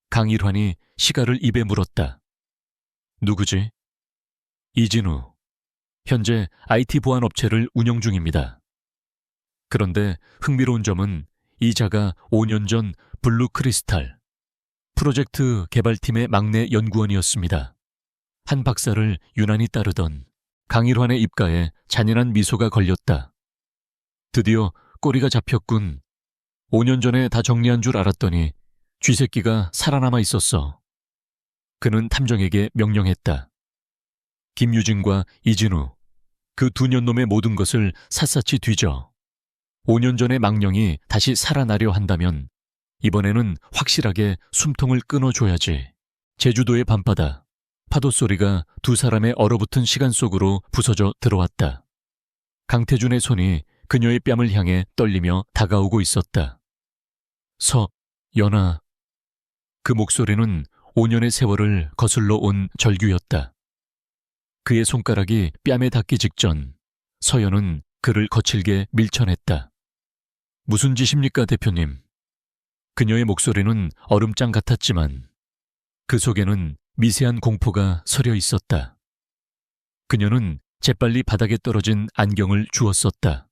강일환이 시가를 입에 물었다. 누구지? 이진우. 현재 IT 보안 업체를 운영 중입니다. 그런데 흥미로운 점은 이자가 5년 전 블루 크리스탈 프로젝트 개발팀의 막내 연구원이었습니다. 한 박사를 유난히 따르던 강일환의 입가에 잔인한 미소가 걸렸다. 드디어 꼬리가 잡혔군. 5년 전에 다 정리한 줄 알았더니 쥐새끼가 살아남아 있었어. 그는 탐정에게 명령했다. 김유진과 이진우, 그 두 년놈의 모든 것을 샅샅이 뒤져. 5년 전의 망령이 다시 살아나려 한다면 이번에는 확실하게 숨통을 끊어줘야지. 제주도의 밤바다, 파도 소리가 두 사람의 얼어붙은 시간 속으로 부서져 들어왔다. 강태준의 손이 그녀의 뺨을 향해 떨리며 다가오고 있었다. 연아. 그 목소리는 5년의 세월을 거슬러 온 절규였다. 그의 손가락이 뺨에 닿기 직전 서연은 그를 거칠게 밀쳐냈다. 무슨 짓입니까, 대표님? 그녀의 목소리는 얼음장 같았지만 그 속에는 미세한 공포가 서려 있었다. 그녀는 재빨리 바닥에 떨어진 안경을 주웠었다.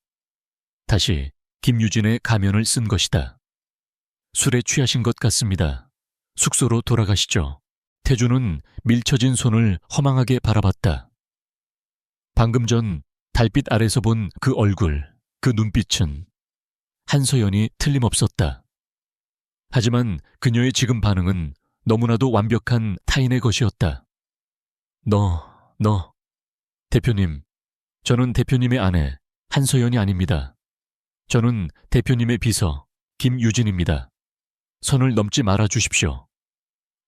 다시 김유진의 가면을 쓴 것이다. 술에 취하신 것 같습니다. 숙소로 돌아가시죠. 태주는 밀쳐진 손을 허망하게 바라봤다. 방금 전 달빛 아래서 본 그 얼굴, 그 눈빛은 한서연이 틀림없었다. 하지만 그녀의 지금 반응은 너무나도 완벽한 타인의 것이었다. 너. 대표님, 저는 대표님의 아내 한서연이 아닙니다. 저는 대표님의 비서 김유진입니다. 선을 넘지 말아 주십시오.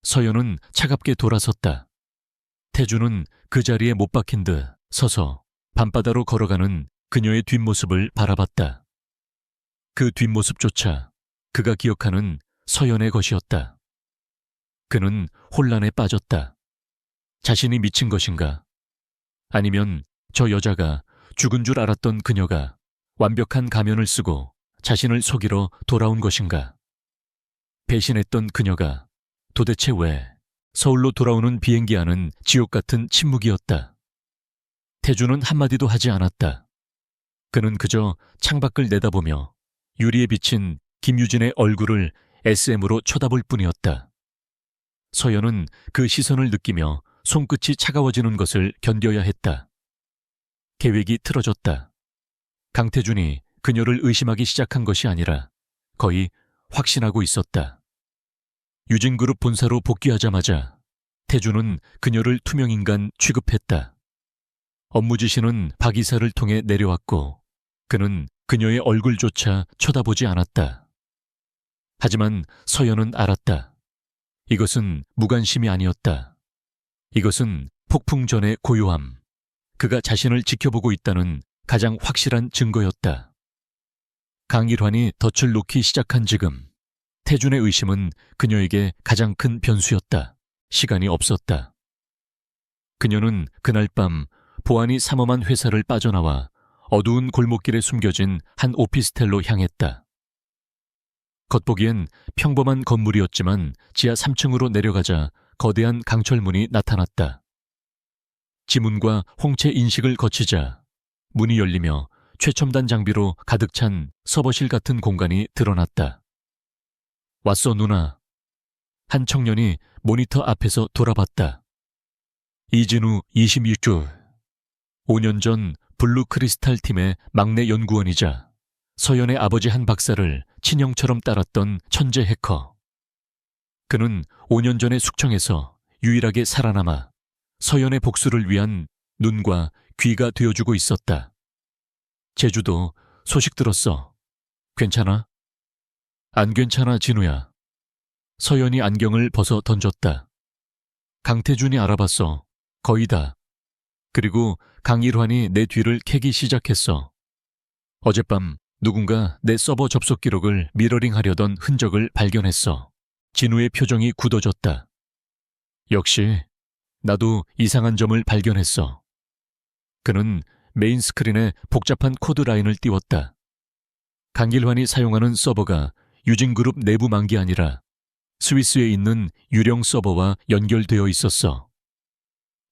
서연은 차갑게 돌아섰다. 태주는 그 자리에 못 박힌 듯 서서 밤바다로 걸어가는 그녀의 뒷모습을 바라봤다. 그 뒷모습조차 그가 기억하는 서연의 것이었다. 그는 혼란에 빠졌다. 자신이 미친 것인가? 아니면 저 여자가 죽은 줄 알았던 그녀가 완벽한 가면을 쓰고 자신을 속이러 돌아온 것인가? 배신했던 그녀가 도대체 왜 서울로 돌아오는 비행기 안은 지옥 같은 침묵이었다. 태주는 한마디도 하지 않았다. 그는 그저 창밖을 내다보며 유리에 비친 김유진의 얼굴을 SM으로 쳐다볼 뿐이었다. 서연은 그 시선을 느끼며 손끝이 차가워지는 것을 견뎌야 했다. 계획이 틀어졌다. 강태준이 그녀를 의심하기 시작한 것이 아니라 거의 확신하고 있었다. 유진그룹 본사로 복귀하자마자 태준은 그녀를 투명인간 취급했다. 업무 지시는 박 이사를 통해 내려왔고 그는 그녀의 얼굴조차 쳐다보지 않았다. 하지만 서연은 알았다. 이것은 무관심이 아니었다. 이것은 폭풍 전의 고요함, 그가 자신을 지켜보고 있다는 가장 확실한 증거였다. 강일환이 덫을 놓기 시작한 지금 태준의 의심은 그녀에게 가장 큰 변수였다. 시간이 없었다. 그녀는 그날 밤 보안이 삼엄한 회사를 빠져나와 어두운 골목길에 숨겨진 한 오피스텔로 향했다. 겉보기엔 평범한 건물이었지만 지하 3층으로 내려가자 거대한 강철문이 나타났다. 지문과 홍채 인식을 거치자 문이 열리며 최첨단 장비로 가득 찬 서버실 같은 공간이 드러났다. 왔어, 누나. 한 청년이 모니터 앞에서 돌아봤다. 이진우 26주. 5년 전 블루 크리스탈 팀의 막내 연구원이자 서연의 아버지 한 박사를 친형처럼 따랐던 천재 해커. 그는 5년 전의 숙청에서 유일하게 살아남아 서연의 복수를 위한 눈과 귀가 되어주고 있었다. 제주도 소식 들었어. 괜찮아? 안 괜찮아, 진우야. 서연이 안경을 벗어 던졌다. 강태준이 알아봤어. 거의 다. 그리고 강일환이 내 뒤를 캐기 시작했어. 어젯밤 누군가 내 서버 접속 기록을 미러링하려던 흔적을 발견했어. 진우의 표정이 굳어졌다. 역시 나도 이상한 점을 발견했어. 그는 메인 스크린에 복잡한 코드 라인을 띄웠다. 강길환이 사용하는 서버가 유진그룹 내부만 게 아니라 스위스에 있는 유령 서버와 연결되어 있었어.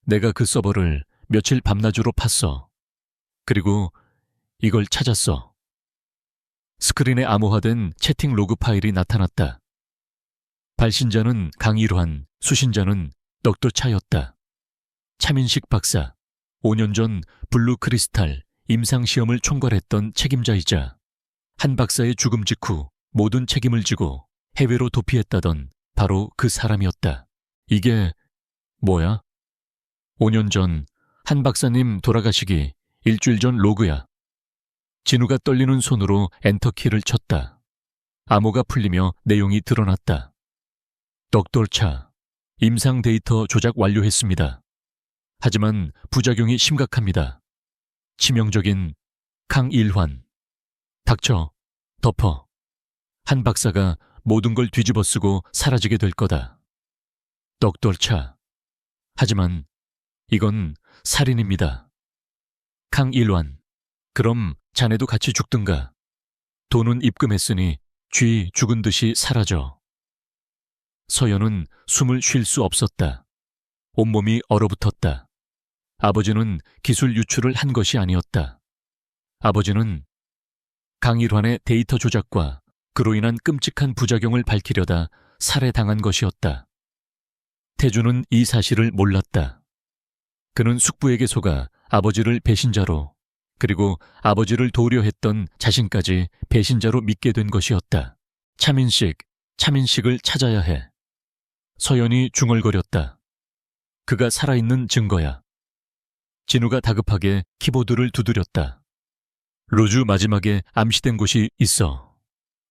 내가 그 서버를 며칠 밤낮으로 팠어. 그리고 이걸 찾았어. 스크린에 암호화된 채팅 로그 파일이 나타났다. 발신자는 강일환, 수신자는 넉도차였다. 차민식 박사, 5년 전 블루 크리스탈 임상시험을 총괄했던 책임자이자 한 박사의 죽음 직후 모든 책임을 지고 해외로 도피했다던 바로 그 사람이었다. 이게 뭐야? 5년 전 한 박사님 돌아가시기 일주일 전 로그야. 진우가 떨리는 손으로 엔터키를 쳤다. 암호가 풀리며 내용이 드러났다. 덕돌차, 임상 데이터 조작 완료했습니다. 하지만 부작용이 심각합니다. 치명적인 강일환. 닥쳐, 덮어. 한 박사가 모든 걸 뒤집어쓰고 사라지게 될 거다. 덕돌차. 하지만 이건 살인입니다. 강일환. 그럼 자네도 같이 죽든가. 돈은 입금했으니 쥐 죽은 듯이 사라져. 서연은 숨을 쉴 수 없었다. 온몸이 얼어붙었다. 아버지는 기술 유출을 한 것이 아니었다. 아버지는 강일환의 데이터 조작과 그로 인한 끔찍한 부작용을 밝히려다 살해당한 것이었다. 태주는 이 사실을 몰랐다. 그는 숙부에게 속아 아버지를 배신자로, 그리고 아버지를 도우려 했던 자신까지 배신자로 믿게 된 것이었다. 차민식을 찾아야 해. 서연이 중얼거렸다. 그가 살아있는 증거야. 진우가 다급하게 키보드를 두드렸다. 로즈 마지막에 암시된 곳이 있어.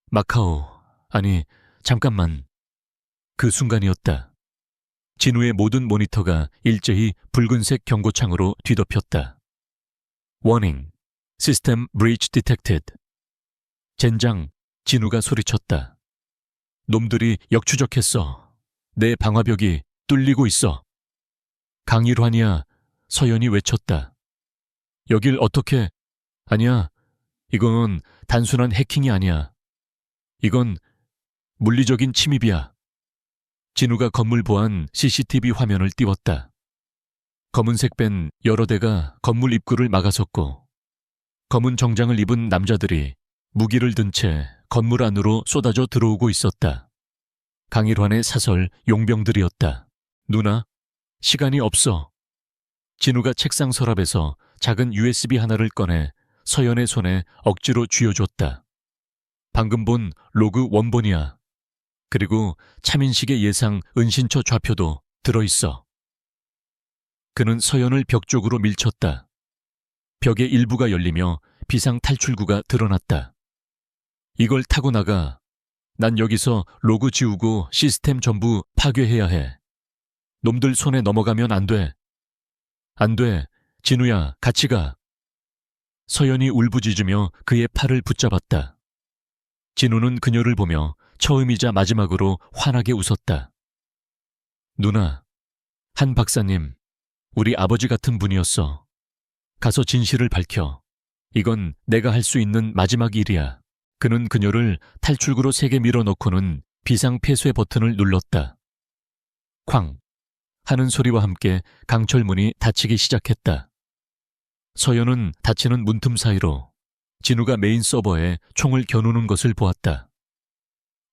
마카오, 아니, 잠깐만. 그 순간이었다. 진우의 모든 모니터가 일제히 붉은색 경고창으로 뒤덮였다. 워닝, 시스템 브리치 디텍티드. 젠장, 진우가 소리쳤다. 놈들이 역추적했어. 내 방화벽이 뚫리고 있어. 강일환이야, 서연이 외쳤다. 여길 어떻게... 아니야, 이건 단순한 해킹이 아니야. 이건 물리적인 침입이야. 진우가 건물 보안 CCTV 화면을 띄웠다. 검은색 밴 여러 대가 건물 입구를 막아섰고, 검은 정장을 입은 남자들이 무기를 든 채 건물 안으로 쏟아져 들어오고 있었다. 강일환의 사설 용병들이었다. 누나, 시간이 없어. 진우가 책상 서랍에서 작은 USB 하나를 꺼내 서연의 손에 억지로 쥐어줬다. 방금 본 로그 원본이야. 그리고 차민식의 예상 은신처 좌표도 들어있어. 그는 서연을 벽 쪽으로 밀쳤다. 벽의 일부가 열리며 비상 탈출구가 드러났다. 이걸 타고 나가. 난 여기서 로그 지우고 시스템 전부 파괴해야 해. 놈들 손에 넘어가면 안 돼. 안 돼. 진우야, 같이 가. 서연이 울부짖으며 그의 팔을 붙잡았다. 진우는 그녀를 보며 처음이자 마지막으로 환하게 웃었다. 누나, 한 박사님, 우리 아버지 같은 분이었어. 가서 진실을 밝혀. 이건 내가 할 수 있는 마지막 일이야. 그는 그녀를 탈출구로 세게 밀어넣고는 비상 폐쇄 버튼을 눌렀다. 쾅 하는 소리와 함께 강철문이 닫히기 시작했다. 서연은 닫히는 문틈 사이로 진우가 메인 서버에 총을 겨누는 것을 보았다.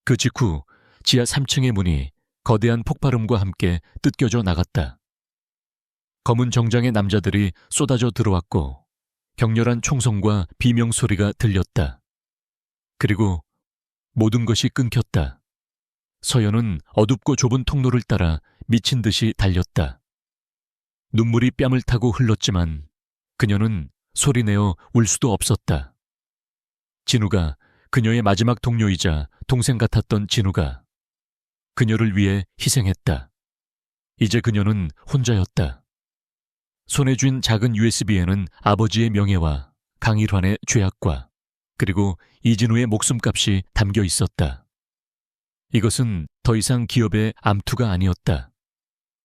그 직후 지하 3층의 문이 거대한 폭발음과 함께 뜯겨져 나갔다. 검은 정장의 남자들이 쏟아져 들어왔고 격렬한 총성과 비명소리가 들렸다. 그리고 모든 것이 끊겼다. 서연은 어둡고 좁은 통로를 따라 미친 듯이 달렸다. 눈물이 뺨을 타고 흘렀지만 그녀는 소리내어 울 수도 없었다. 진우가, 그녀의 마지막 동료이자 동생 같았던 진우가 그녀를 위해 희생했다. 이제 그녀는 혼자였다. 손에 쥔 작은 USB에는 아버지의 명예와 강일환의 죄악과 그리고 이진우의 목숨값이 담겨 있었다. 이것은 더 이상 기업의 암투가 아니었다.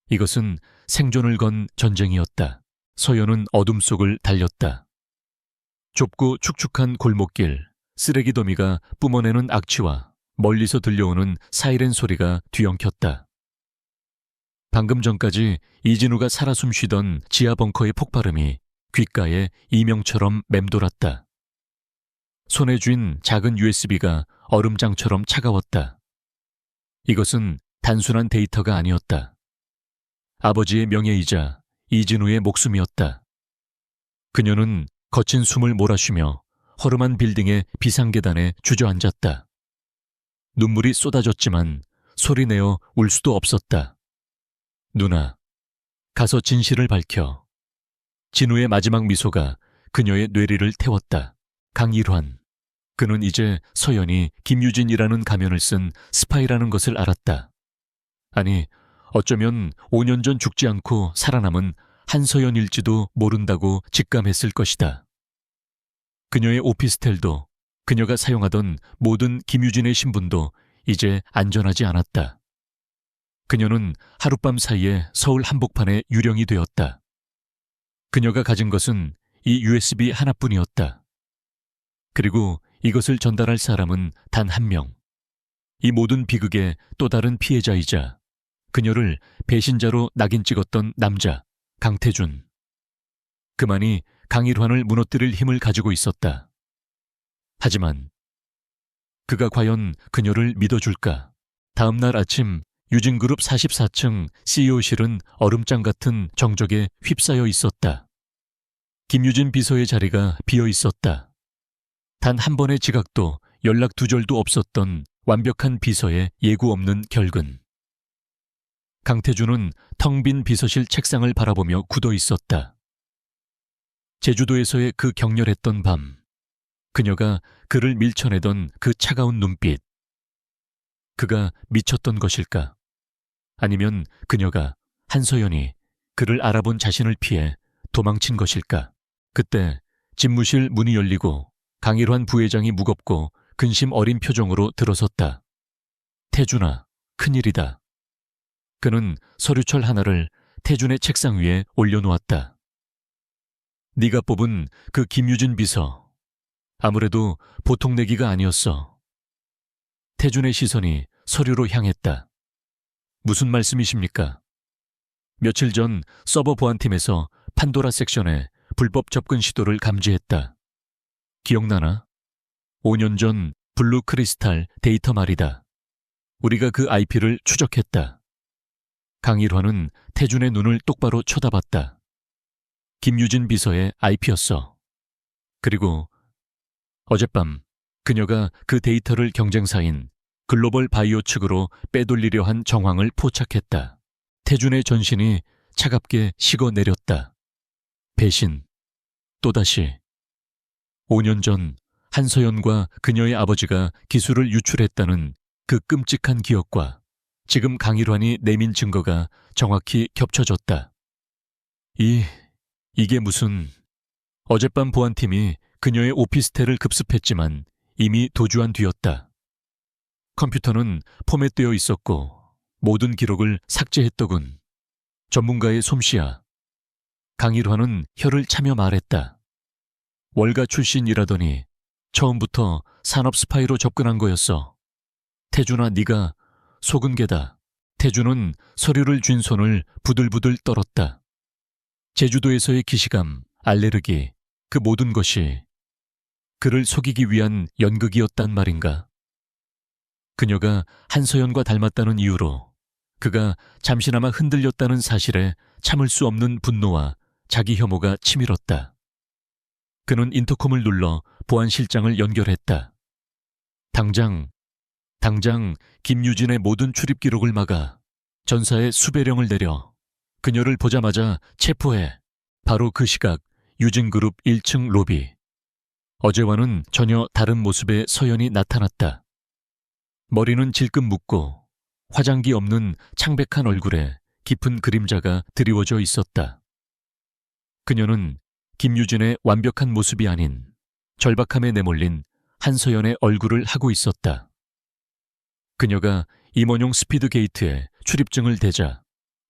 이것은 생존을 건 전쟁이었다. 서연은 어둠 속을 달렸다. 좁고 축축한 골목길, 쓰레기 더미가 뿜어내는 악취와 멀리서 들려오는 사이렌 소리가 뒤엉켰다. 방금 전까지 이진우가 살아 숨쉬던 지하 벙커의 폭발음이 귓가에 이명처럼 맴돌았다. 손에 쥔 작은 USB가 얼음장처럼 차가웠다. 이것은 단순한 데이터가 아니었다. 아버지의 명예이자 이진우의 목숨이었다. 그녀는 거친 숨을 몰아쉬며 허름한 빌딩의 비상계단에 주저앉았다. 눈물이 쏟아졌지만 소리내어 울 수도 없었다. 누나, 가서 진실을 밝혀. 진우의 마지막 미소가 그녀의 뇌리를 태웠다. 강일환. 그는 이제 서연이 김유진이라는 가면을 쓴 스파이라는 것을 알았다. 아니, 어쩌면 5년 전 죽지 않고 살아남은 한서연일지도 모른다고 직감했을 것이다. 그녀의 오피스텔도, 그녀가 사용하던 모든 김유진의 신분도 이제 안전하지 않았다. 그녀는 하룻밤 사이에 서울 한복판의 유령이 되었다. 그녀가 가진 것은 이 USB 하나뿐이었다. 그리고 이것을 전달할 사람은 단 한 명. 이 모든 비극의 또 다른 피해자이자 그녀를 배신자로 낙인 찍었던 남자, 강태준. 그만이 강일환을 무너뜨릴 힘을 가지고 있었다. 하지만 그가 과연 그녀를 믿어줄까? 다음 날 아침 유진그룹 44층 CEO실은 얼음장 같은 정적에 휩싸여 있었다. 김유진 비서의 자리가 비어 있었다. 단 한 번의 지각도 연락 두절도 없었던 완벽한 비서의 예고 없는 결근. 강태준은 텅 빈 비서실 책상을 바라보며 굳어 있었다. 제주도에서의 그 격렬했던 밤, 그녀가 그를 밀쳐내던 그 차가운 눈빛. 그가 미쳤던 것일까? 아니면 그녀가, 한서연이 그를 알아본 자신을 피해 도망친 것일까? 그때 집무실 문이 열리고 강일환 부회장이 무겁고 근심 어린 표정으로 들어섰다. 태준아, 큰일이다. 그는 서류철 하나를 태준의 책상 위에 올려놓았다. 네가 뽑은 그 김유진 비서, 아무래도 보통 내기가 아니었어. 태준의 시선이 서류로 향했다. 무슨 말씀이십니까? 며칠 전 서버 보안팀에서 판도라 섹션에 불법 접근 시도를 감지했다. 기억나나? 5년 전 블루 크리스탈 데이터 말이다. 우리가 그 IP를 추적했다. 강일환은 태준의 눈을 똑바로 쳐다봤다. 김유진 비서의 IP였어. 그리고 어젯밤 그녀가 그 데이터를 경쟁사인 글로벌 바이오 측으로 빼돌리려 한 정황을 포착했다. 태준의 전신이 차갑게 식어내렸다. 배신. 또다시. 5년 전 한서연과 그녀의 아버지가 기술을 유출했다는 그 끔찍한 기억과 지금 강일환이 내민 증거가 정확히 겹쳐졌다. 이게 무슨... 어젯밤 보안팀이 그녀의 오피스텔을 급습했지만 이미 도주한 뒤였다. 컴퓨터는 포맷되어 있었고 모든 기록을 삭제했더군. 전문가의 솜씨야. 강일환은 혀를 차며 말했다. 월가 출신이라더니 처음부터 산업 스파이로 접근한 거였어. 태준아, 네가 속은 게다. 태준은 서류를 쥔 손을 부들부들 떨었다. 제주도에서의 기시감, 알레르기, 그 모든 것이 그를 속이기 위한 연극이었단 말인가. 그녀가 한서연과 닮았다는 이유로 그가 잠시나마 흔들렸다는 사실에 참을 수 없는 분노와 자기 혐오가 치밀었다. 그는 인터컴을 눌러 보안실장을 연결했다. 당장 김유진의 모든 출입 기록을 막아 전사에 수배령을 내려 그녀를 보자마자 체포해. 바로 그 시각 유진그룹 1층 로비. 어제와는 전혀 다른 모습의 서연이 나타났다. 머리는 질끈 묶고 화장기 없는 창백한 얼굴에 깊은 그림자가 드리워져 있었다. 그녀는 김유진의 완벽한 모습이 아닌 절박함에 내몰린 한서연의 얼굴을 하고 있었다. 그녀가 임원용 스피드 게이트에 출입증을 대자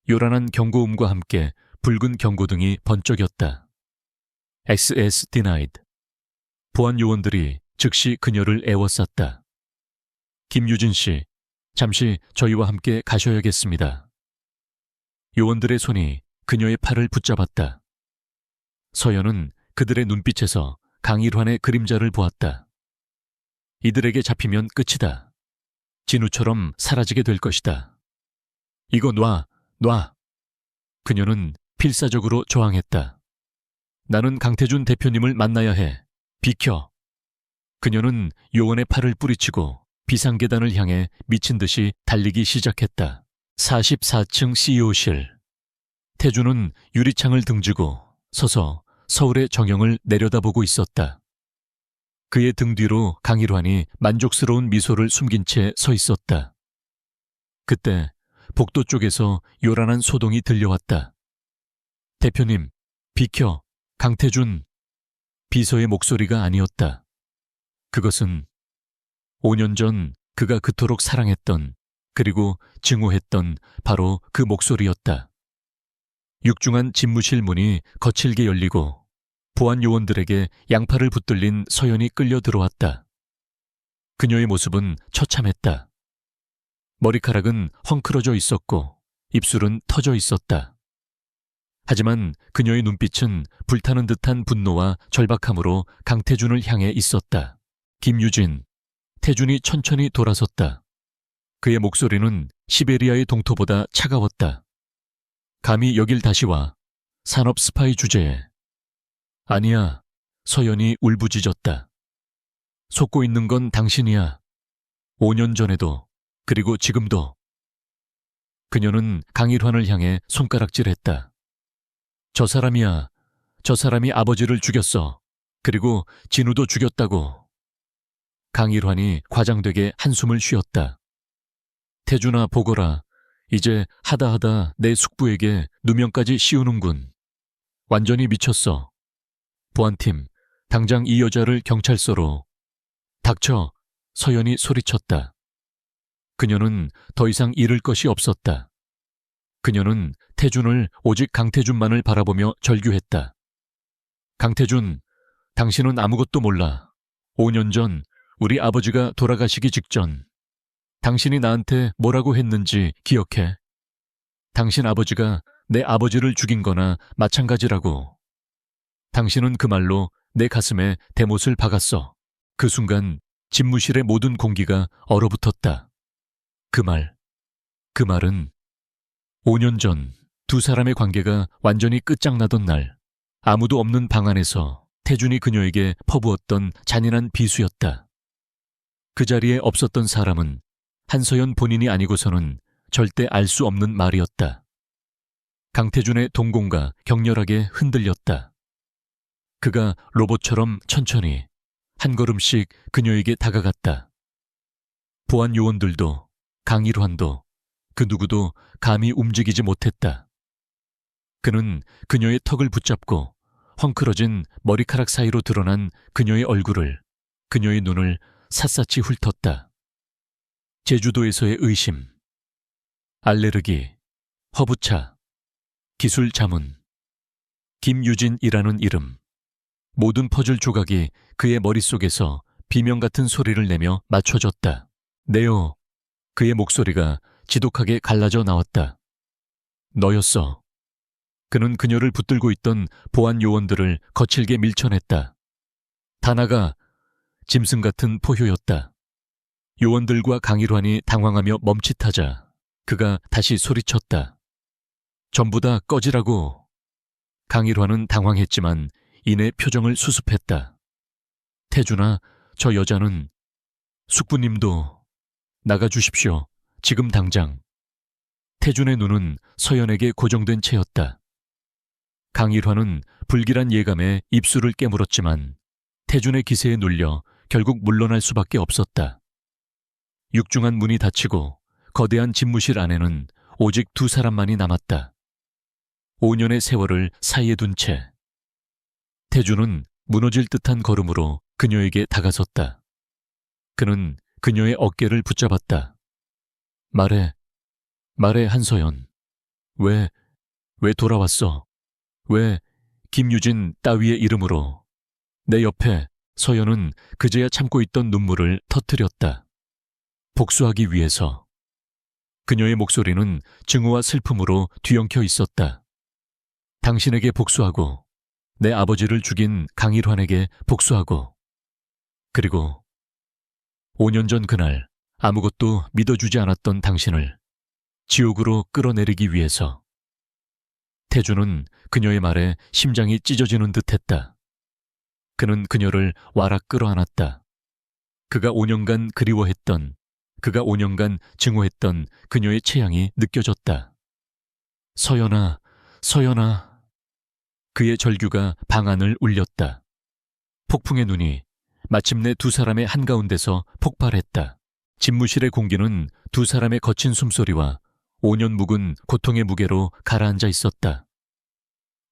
요란한 경고음과 함께 붉은 경고등이 번쩍였다. XS denied. 보안 요원들이 즉시 그녀를 애워쌌다. 김유진 씨, 잠시 저희와 함께 가셔야겠습니다. 요원들의 손이 그녀의 팔을 붙잡았다. 서연은 그들의 눈빛에서 강일환의 그림자를 보았다. 이들에게 잡히면 끝이다. 진우처럼 사라지게 될 것이다. 이거 놔. 그녀는 필사적으로 저항했다. 나는 강태준 대표님을 만나야 해. 비켜. 그녀는 요원의 팔을 뿌리치고 비상계단을 향해 미친 듯이 달리기 시작했다. 44층 CEO실. 태준은 유리창을 등지고 서서 서울의 정영을 내려다보고 있었다. 그의 등 뒤로 강일환이 만족스러운 미소를 숨긴 채 서 있었다. 그때 복도 쪽에서 요란한 소동이 들려왔다. 대표님, 비켜, 강태준. 비서의 목소리가 아니었다. 그것은 5년 전 그가 그토록 사랑했던 그리고 증오했던 바로 그 목소리였다. 육중한 집무실 문이 거칠게 열리고 보안 요원들에게 양팔을 붙들린 서연이 끌려 들어왔다. 그녀의 모습은 처참했다. 머리카락은 헝클어져 있었고 입술은 터져 있었다. 하지만 그녀의 눈빛은 불타는 듯한 분노와 절박함으로 강태준을 향해 있었다. 김유진. 태준이 천천히 돌아섰다. 그의 목소리는 시베리아의 동토보다 차가웠다. 감히 여길 다시 와. 산업 스파이 주제에. 아니야. 서연이 울부짖었다. 속고 있는 건 당신이야. 5년 전에도, 그리고 지금도. 그녀는 강일환을 향해 손가락질했다. 저 사람이야. 저 사람이 아버지를 죽였어. 그리고 진우도 죽였다고. 강일환이 과장되게 한숨을 쉬었다. 태준아, 보거라. 이제 하다하다 내 숙부에게 누명까지 씌우는군. 완전히 미쳤어. 보안팀, 당장 이 여자를 경찰서로. 닥쳐. 서연이 소리쳤다. 그녀는 더 이상 잃을 것이 없었다. 그녀는 태준을 오직 강태준만을 바라보며 절규했다. 강태준, 당신은 아무것도 몰라. 5년 전 우리 아버지가 돌아가시기 직전 당신이 나한테 뭐라고 했는지 기억해. 당신 아버지가 내 아버지를 죽인 거나 마찬가지라고. 당신은 그 말로 내 가슴에 대못을 박았어. 그 순간 집무실의 모든 공기가 얼어붙었다. 그 말은 5년 전 두 사람의 관계가 완전히 끝장나던 날 아무도 없는 방 안에서 태준이 그녀에게 퍼부었던 잔인한 비수였다. 그 자리에 없었던 사람은 한서연 본인이 아니고서는 절대 알 수 없는 말이었다. 강태준의 동공과 격렬하게 흔들렸다. 그가 로봇처럼 천천히 한 걸음씩 그녀에게 다가갔다. 보안 요원들도 강일환도 그 누구도 감히 움직이지 못했다. 그는 그녀의 턱을 붙잡고 헝클어진 머리카락 사이로 드러난 그녀의 얼굴을, 그녀의 눈을 샅샅이 훑었다. 제주도에서의 의심, 알레르기, 허브차, 기술 자문, 김유진이라는 이름. 모든 퍼즐 조각이 그의 머릿속에서 비명 같은 소리를 내며 맞춰졌다. 네오. 그의 목소리가 지독하게 갈라져 나왔다. 너였어. 그는 그녀를 붙들고 있던 보안 요원들을 거칠게 밀쳐냈다. 다 나가. 짐승 같은 포효였다. 요원들과 강일환이 당황하며 멈칫하자 그가 다시 소리쳤다. 전부 다 꺼지라고. 강일환은 당황했지만 이내 표정을 수습했다. 태준아, 저 여자는. 숙부님도. 나가주십시오. 지금 당장. 태준의 눈은 서연에게 고정된 채였다. 강일환은 불길한 예감에 입술을 깨물었지만 태준의 기세에 눌려 결국 물러날 수밖에 없었다. 육중한 문이 닫히고 거대한 집무실 안에는 오직 두 사람만이 남았다. 5년의 세월을 사이에 둔 채 태주는 무너질 듯한 걸음으로 그녀에게 다가섰다. 그는 그녀의 어깨를 붙잡았다. 말해, 말해 한서연. 왜 돌아왔어? 왜 김유진 따위의 이름으로? 내 옆에 서연은 그제야 참고 있던 눈물을 터뜨렸다. 복수하기 위해서. 그녀의 목소리는 증오와 슬픔으로 뒤엉켜 있었다. 당신에게 복수하고, 내 아버지를 죽인 강일환에게 복수하고, 그리고 5년 전 그날 아무것도 믿어주지 않았던 당신을 지옥으로 끌어내리기 위해서. 태주는 그녀의 말에 심장이 찢어지는 듯했다. 그는 그녀를 와락 끌어안았다. 그가 5년간 그리워했던, 그가 5년간 증오했던 그녀의 체향이 느껴졌다. 서연아, 서연아. 그의 절규가 방 안을 울렸다. 폭풍의 눈이 마침내 두 사람의 한가운데서 폭발했다. 집무실의 공기는 두 사람의 거친 숨소리와 5년 묵은 고통의 무게로 가라앉아 있었다.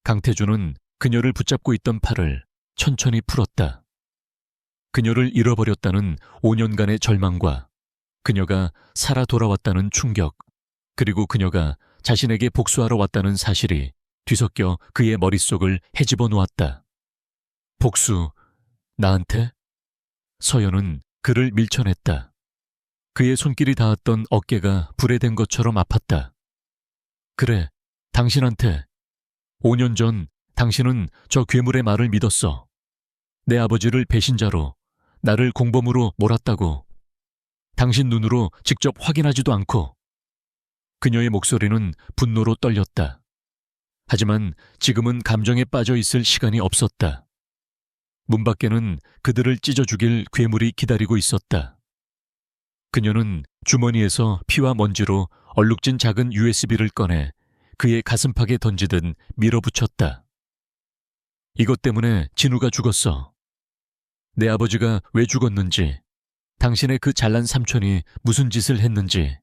강태주는 그녀를 붙잡고 있던 팔을 천천히 풀었다. 그녀를 잃어버렸다는 5년간의 절망과 그녀가 살아 돌아왔다는 충격, 그리고 그녀가 자신에게 복수하러 왔다는 사실이 뒤섞여 그의 머릿속을 헤집어 놓았다. 복수, 나한테? 서연은 그를 밀쳐냈다. 그의 손길이 닿았던 어깨가 불에 댄 것처럼 아팠다. 그래, 당신한테. 5년 전 당신은 저 괴물의 말을 믿었어. 내 아버지를 배신자로, 나를 공범으로 몰았다고. 당신 눈으로 직접 확인하지도 않고. 그녀의 목소리는 분노로 떨렸다. 하지만 지금은 감정에 빠져 있을 시간이 없었다. 문 밖에는 그들을 찢어 죽일 괴물이 기다리고 있었다. 그녀는 주머니에서 피와 먼지로 얼룩진 작은 USB를 꺼내 그의 가슴팍에 던지듯 밀어붙였다. 이것 때문에 진우가 죽었어. 내 아버지가 왜 죽었는지, 당신의 그 잘난 삼촌이 무슨 짓을 했는지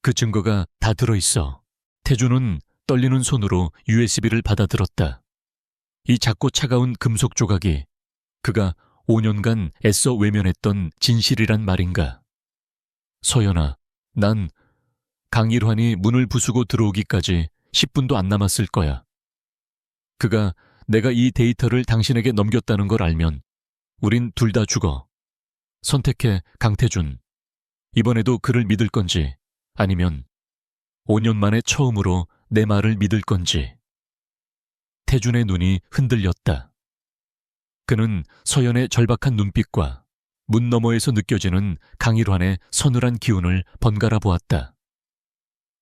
그 증거가 다 들어있어. 태주는 떨리는 손으로 USB를 받아들었다. 이 작고 차가운 금속 조각이 그가 5년간 애써 외면했던 진실이란 말인가. 서연아, 난 강일환이 문을 부수고 들어오기까지 10분도 안 남았을 거야. 그가 내가 이 데이터를 당신에게 넘겼다는 걸 알면 우린 둘 다 죽어. 선택해, 강태준. 이번에도 그를 믿을 건지 아니면 5년 만에 처음으로 내 말을 믿을 건지. 태준의 눈이 흔들렸다. 그는 서연의 절박한 눈빛과 문 너머에서 느껴지는 강일환의 서늘한 기운을 번갈아 보았다.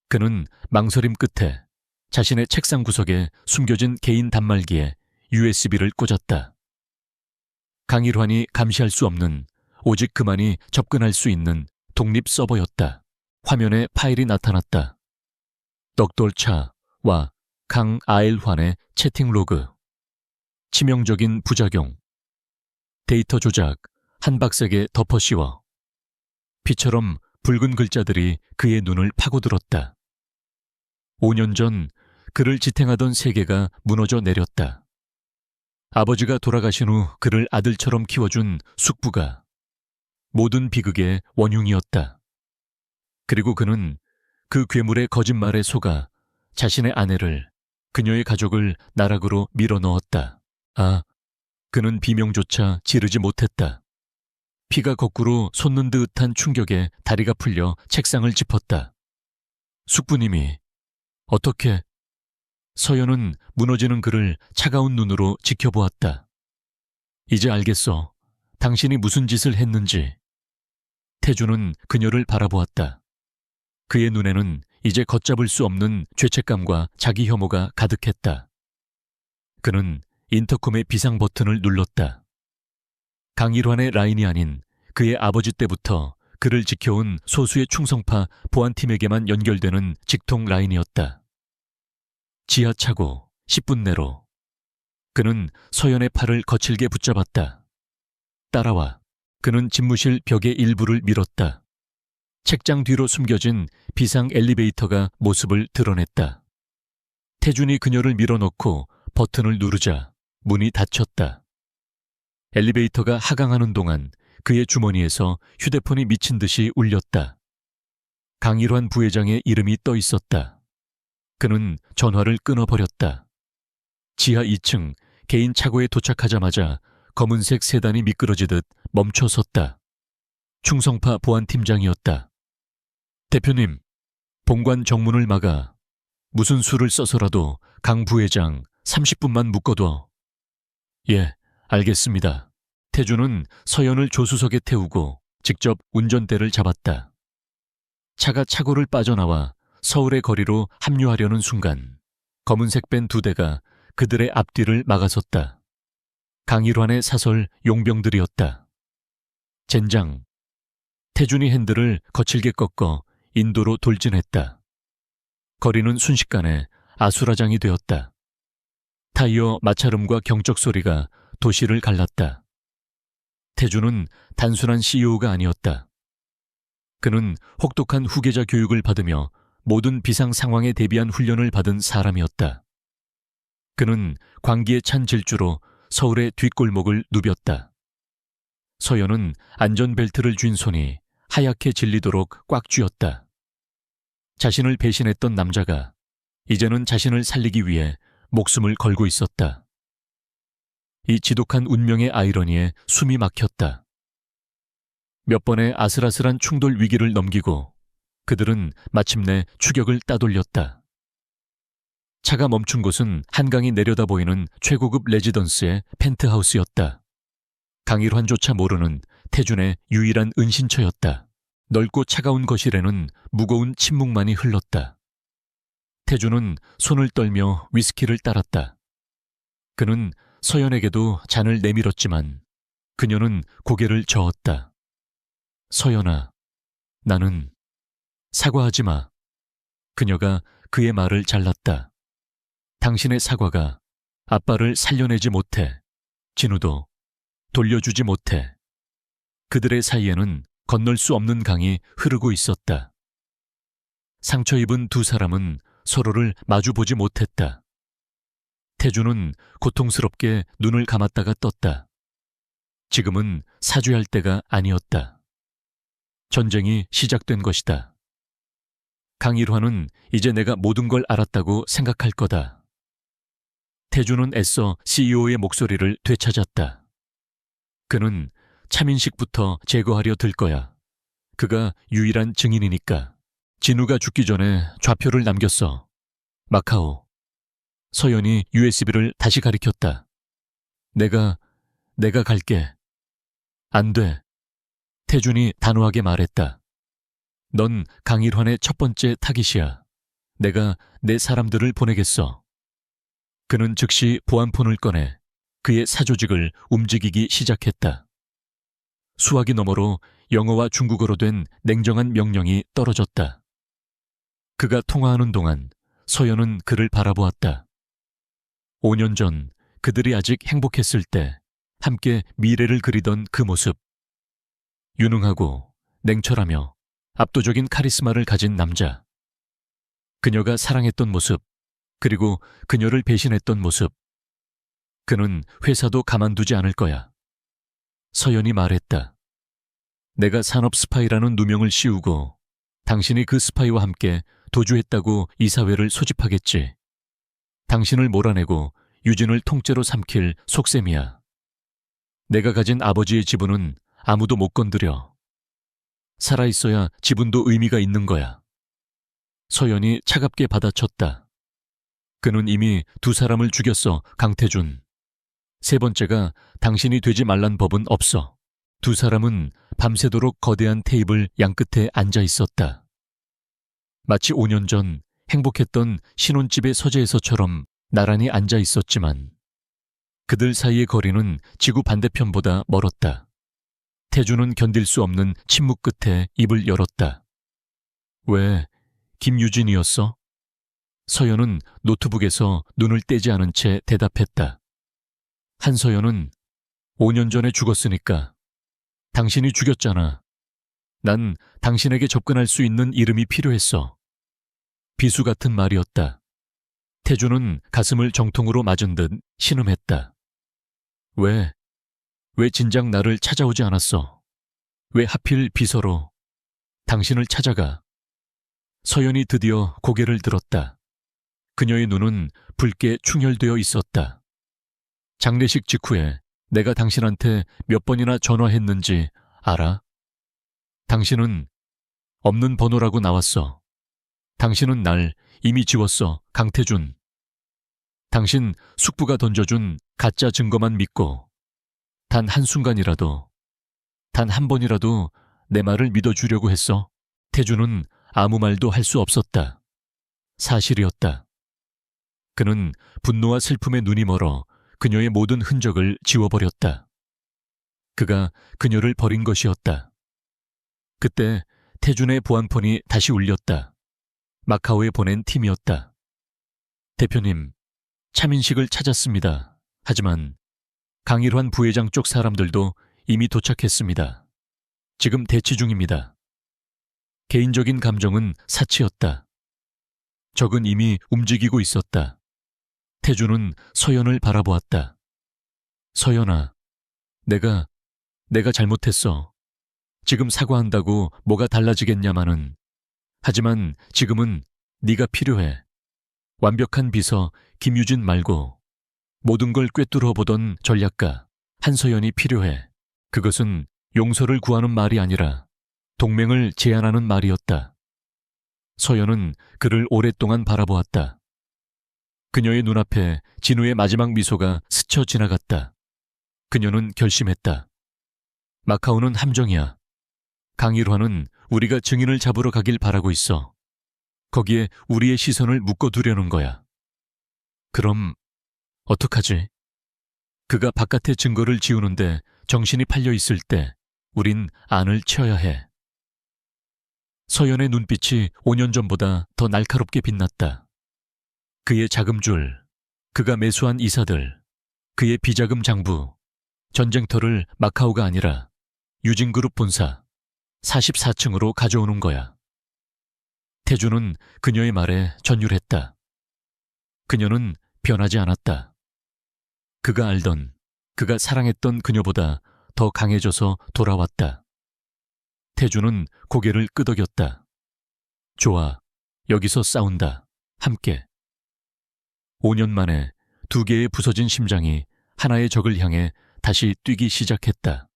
그는 망설임 끝에 자신의 책상 구석에 숨겨진 개인 단말기에 USB를 꽂았다. 강일환이 감시할 수 없는, 오직 그만이 접근할 수 있는 독립 서버였다. 화면에 파일이 나타났다. 덕돌차와 강아일환의 채팅 로그. 치명적인 부작용. 데이터 조작, 한 박색에 덮어 씌워. 피처럼 붉은 글자들이 그의 눈을 파고들었다. 5년 전 그를 지탱하던 세계가 무너져 내렸다. 아버지가 돌아가신 후 그를 아들처럼 키워준 숙부가 모든 비극의 원흉이었다. 그리고 그는 그 괴물의 거짓말에 속아 자신의 아내를, 그녀의 가족을 나락으로 밀어넣었다. 그는 비명조차 지르지 못했다. 피가 거꾸로 솟는 듯한 충격에 다리가 풀려 책상을 짚었다. 숙부님이 어떻게... 서연은 무너지는 그를 차가운 눈으로 지켜보았다. 이제 알겠어. 당신이 무슨 짓을 했는지. 태주는 그녀를 바라보았다. 그의 눈에는 이제 걷잡을 수 없는 죄책감과 자기 혐오가 가득했다. 그는 인터컴의 비상 버튼을 눌렀다. 강일환의 라인이 아닌 그의 아버지 때부터 그를 지켜온 소수의 충성파 보안팀에게만 연결되는 직통 라인이었다. 지하차고 10분 내로. 그는 서연의 팔을 거칠게 붙잡았다. 따라와. 그는 집무실 벽의 일부를 밀었다. 책장 뒤로 숨겨진 비상 엘리베이터가 모습을 드러냈다. 태준이 그녀를 밀어넣고 버튼을 누르자 문이 닫혔다. 엘리베이터가 하강하는 동안 그의 주머니에서 휴대폰이 미친 듯이 울렸다. 강일환 부회장의 이름이 떠 있었다. 그는 전화를 끊어버렸다. 지하 2층 개인 차고에 도착하자마자 검은색 세단이 미끄러지듯 멈춰 섰다. 충성파 보안팀장이었다. 대표님, 본관 정문을 막아 무슨 수를 써서라도 강 부회장 30분만 묶어둬. 예, 알겠습니다. 태주는 서연을 조수석에 태우고 직접 운전대를 잡았다. 차가 차고를 빠져나와 서울의 거리로 합류하려는 순간 검은색 밴 2대가 그들의 앞뒤를 막아섰다. 강일환의 사설 용병들이었다. 젠장. 태준이 핸들을 거칠게 꺾어 인도로 돌진했다. 거리는 순식간에 아수라장이 되었다. 타이어 마찰음과 경적 소리가 도시를 갈랐다. 태준은 단순한 CEO가 아니었다. 그는 혹독한 후계자 교육을 받으며 모든 비상 상황에 대비한 훈련을 받은 사람이었다. 그는 광기에 찬 질주로 서울의 뒷골목을 누볐다. 서연은 안전벨트를 쥔 손이 하얗게 질리도록 꽉 쥐었다. 자신을 배신했던 남자가 이제는 자신을 살리기 위해 목숨을 걸고 있었다. 이 지독한 운명의 아이러니에 숨이 막혔다. 몇 번의 아슬아슬한 충돌 위기를 넘기고 그들은 마침내 추격을 따돌렸다. 차가 멈춘 곳은 한강이 내려다 보이는 최고급 레지던스의 펜트하우스였다. 강일환조차 모르는 태준의 유일한 은신처였다. 넓고 차가운 거실에는 무거운 침묵만이 흘렀다. 태준은 손을 떨며 위스키를 따랐다. 그는 서연에게도 잔을 내밀었지만 그녀는 고개를 저었다. 서연아, 나는 사과하지 마. 그녀가 그의 말을 잘랐다. 당신의 사과가 아빠를 살려내지 못해. 진우도 돌려주지 못해. 그들의 사이에는 건널 수 없는 강이 흐르고 있었다. 상처 입은 두 사람은 서로를 마주보지 못했다. 태주는 고통스럽게 눈을 감았다가 떴다. 지금은 사죄할 때가 아니었다. 전쟁이 시작된 것이다. 강일환은 이제 내가 모든 걸 알았다고 생각할 거다. 태주는 애써 CEO의 목소리를 되찾았다. 그는 차민식부터 제거하려 들 거야. 그가 유일한 증인이니까. 진우가 죽기 전에 좌표를 남겼어. 마카오. 서연이 USB를 다시 가리켰다. 내가 갈게. 안 돼. 태준이 단호하게 말했다. 넌 강일환의 첫 번째 타깃이야. 내가 내 사람들을 보내겠어. 그는 즉시 보안폰을 꺼내 그의 사조직을 움직이기 시작했다. 수화기 너머로 영어와 중국어로 된 냉정한 명령이 떨어졌다. 그가 통화하는 동안 서연은 그를 바라보았다. 5년 전 그들이 아직 행복했을 때 함께 미래를 그리던 그 모습. 유능하고 냉철하며 압도적인 카리스마를 가진 남자. 그녀가 사랑했던 모습, 그리고 그녀를 배신했던 모습. 그는 회사도 가만두지 않을 거야. 서연이 말했다. 내가 산업 스파이라는 누명을 씌우고 당신이 그 스파이와 함께 도주했다고 이사회를 소집하겠지. 당신을 몰아내고 유진을 통째로 삼킬 속셈이야. 내가 가진 아버지의 지분은 아무도 못 건드려. 살아있어야 지분도 의미가 있는 거야. 서연이 차갑게 받아쳤다. 그는 이미 두 사람을 죽였어, 강태준. 세 번째가 당신이 되지 말란 법은 없어. 두 사람은 밤새도록 거대한 테이블 양끝에 앉아 있었다. 마치 5년 전 행복했던 신혼집의 서재에서처럼 나란히 앉아 있었지만 그들 사이의 거리는 지구 반대편보다 멀었다. 태주는 견딜 수 없는 침묵 끝에 입을 열었다. 왜 김유진이었어? 서연은 노트북에서 눈을 떼지 않은 채 대답했다. 한서연은 5년 전에 죽었으니까. 당신이 죽였잖아. 난 당신에게 접근할 수 있는 이름이 필요했어. 비수 같은 말이었다. 태주는 가슴을 정통으로 맞은 듯 신음했다. 왜, 왜 진작 나를 찾아오지 않았어? 왜 하필 비서로 당신을 찾아가? 서연이 드디어 고개를 들었다. 그녀의 눈은 붉게 충혈되어 있었다. 장례식 직후에 내가 당신한테 몇 번이나 전화했는지 알아? 당신은 없는 번호라고 나왔어. 당신은 날 이미 지웠어, 강태준. 당신 숙부가 던져준 가짜 증거만 믿고 단 한순간이라도, 단 한 번이라도 내 말을 믿어주려고 했어. 태준은 아무 말도 할 수 없었다. 사실이었다. 그는 분노와 슬픔에 눈이 멀어 그녀의 모든 흔적을 지워버렸다. 그가 그녀를 버린 것이었다. 그때 태준의 보안폰이 다시 울렸다. 마카오에 보낸 팀이었다. 대표님, 차민식을 찾았습니다. 하지만 강일환 부회장 쪽 사람들도 이미 도착했습니다. 지금 대치 중입니다. 개인적인 감정은 사치였다. 적은 이미 움직이고 있었다. 태준은 서연을 바라보았다. 서연아, 내가 잘못했어. 지금 사과한다고 뭐가 달라지겠냐마는. 하지만 지금은 네가 필요해. 완벽한 비서 김유진 말고 모든 걸 꿰뚫어 보던 전략가 한서연이 필요해. 그것은 용서를 구하는 말이 아니라 동맹을 제안하는 말이었다. 서연은 그를 오랫동안 바라보았다. 그녀의 눈앞에 진우의 마지막 미소가 스쳐 지나갔다. 그녀는 결심했다. 마카오는 함정이야. 강일환은 우리가 증인을 잡으러 가길 바라고 있어. 거기에 우리의 시선을 묶어두려는 거야. 그럼 어떡하지? 그가 바깥의 증거를 지우는데 정신이 팔려 있을 때 우린 안을 쳐야 해. 서연의 눈빛이 5년 전보다 더 날카롭게 빛났다. 그의 자금줄, 그가 매수한 이사들, 그의 비자금 장부, 전쟁터를 마카오가 아니라 유진그룹 본사 44층으로 가져오는 거야. 태준은 그녀의 말에 전율했다. 그녀는 변하지 않았다. 그가 알던, 그가 사랑했던 그녀보다 더 강해져서 돌아왔다. 태준은 고개를 끄덕였다. 좋아, 여기서 싸운다. 함께. 5년 만에 두 개의 부서진 심장이 하나의 적을 향해 다시 뛰기 시작했다.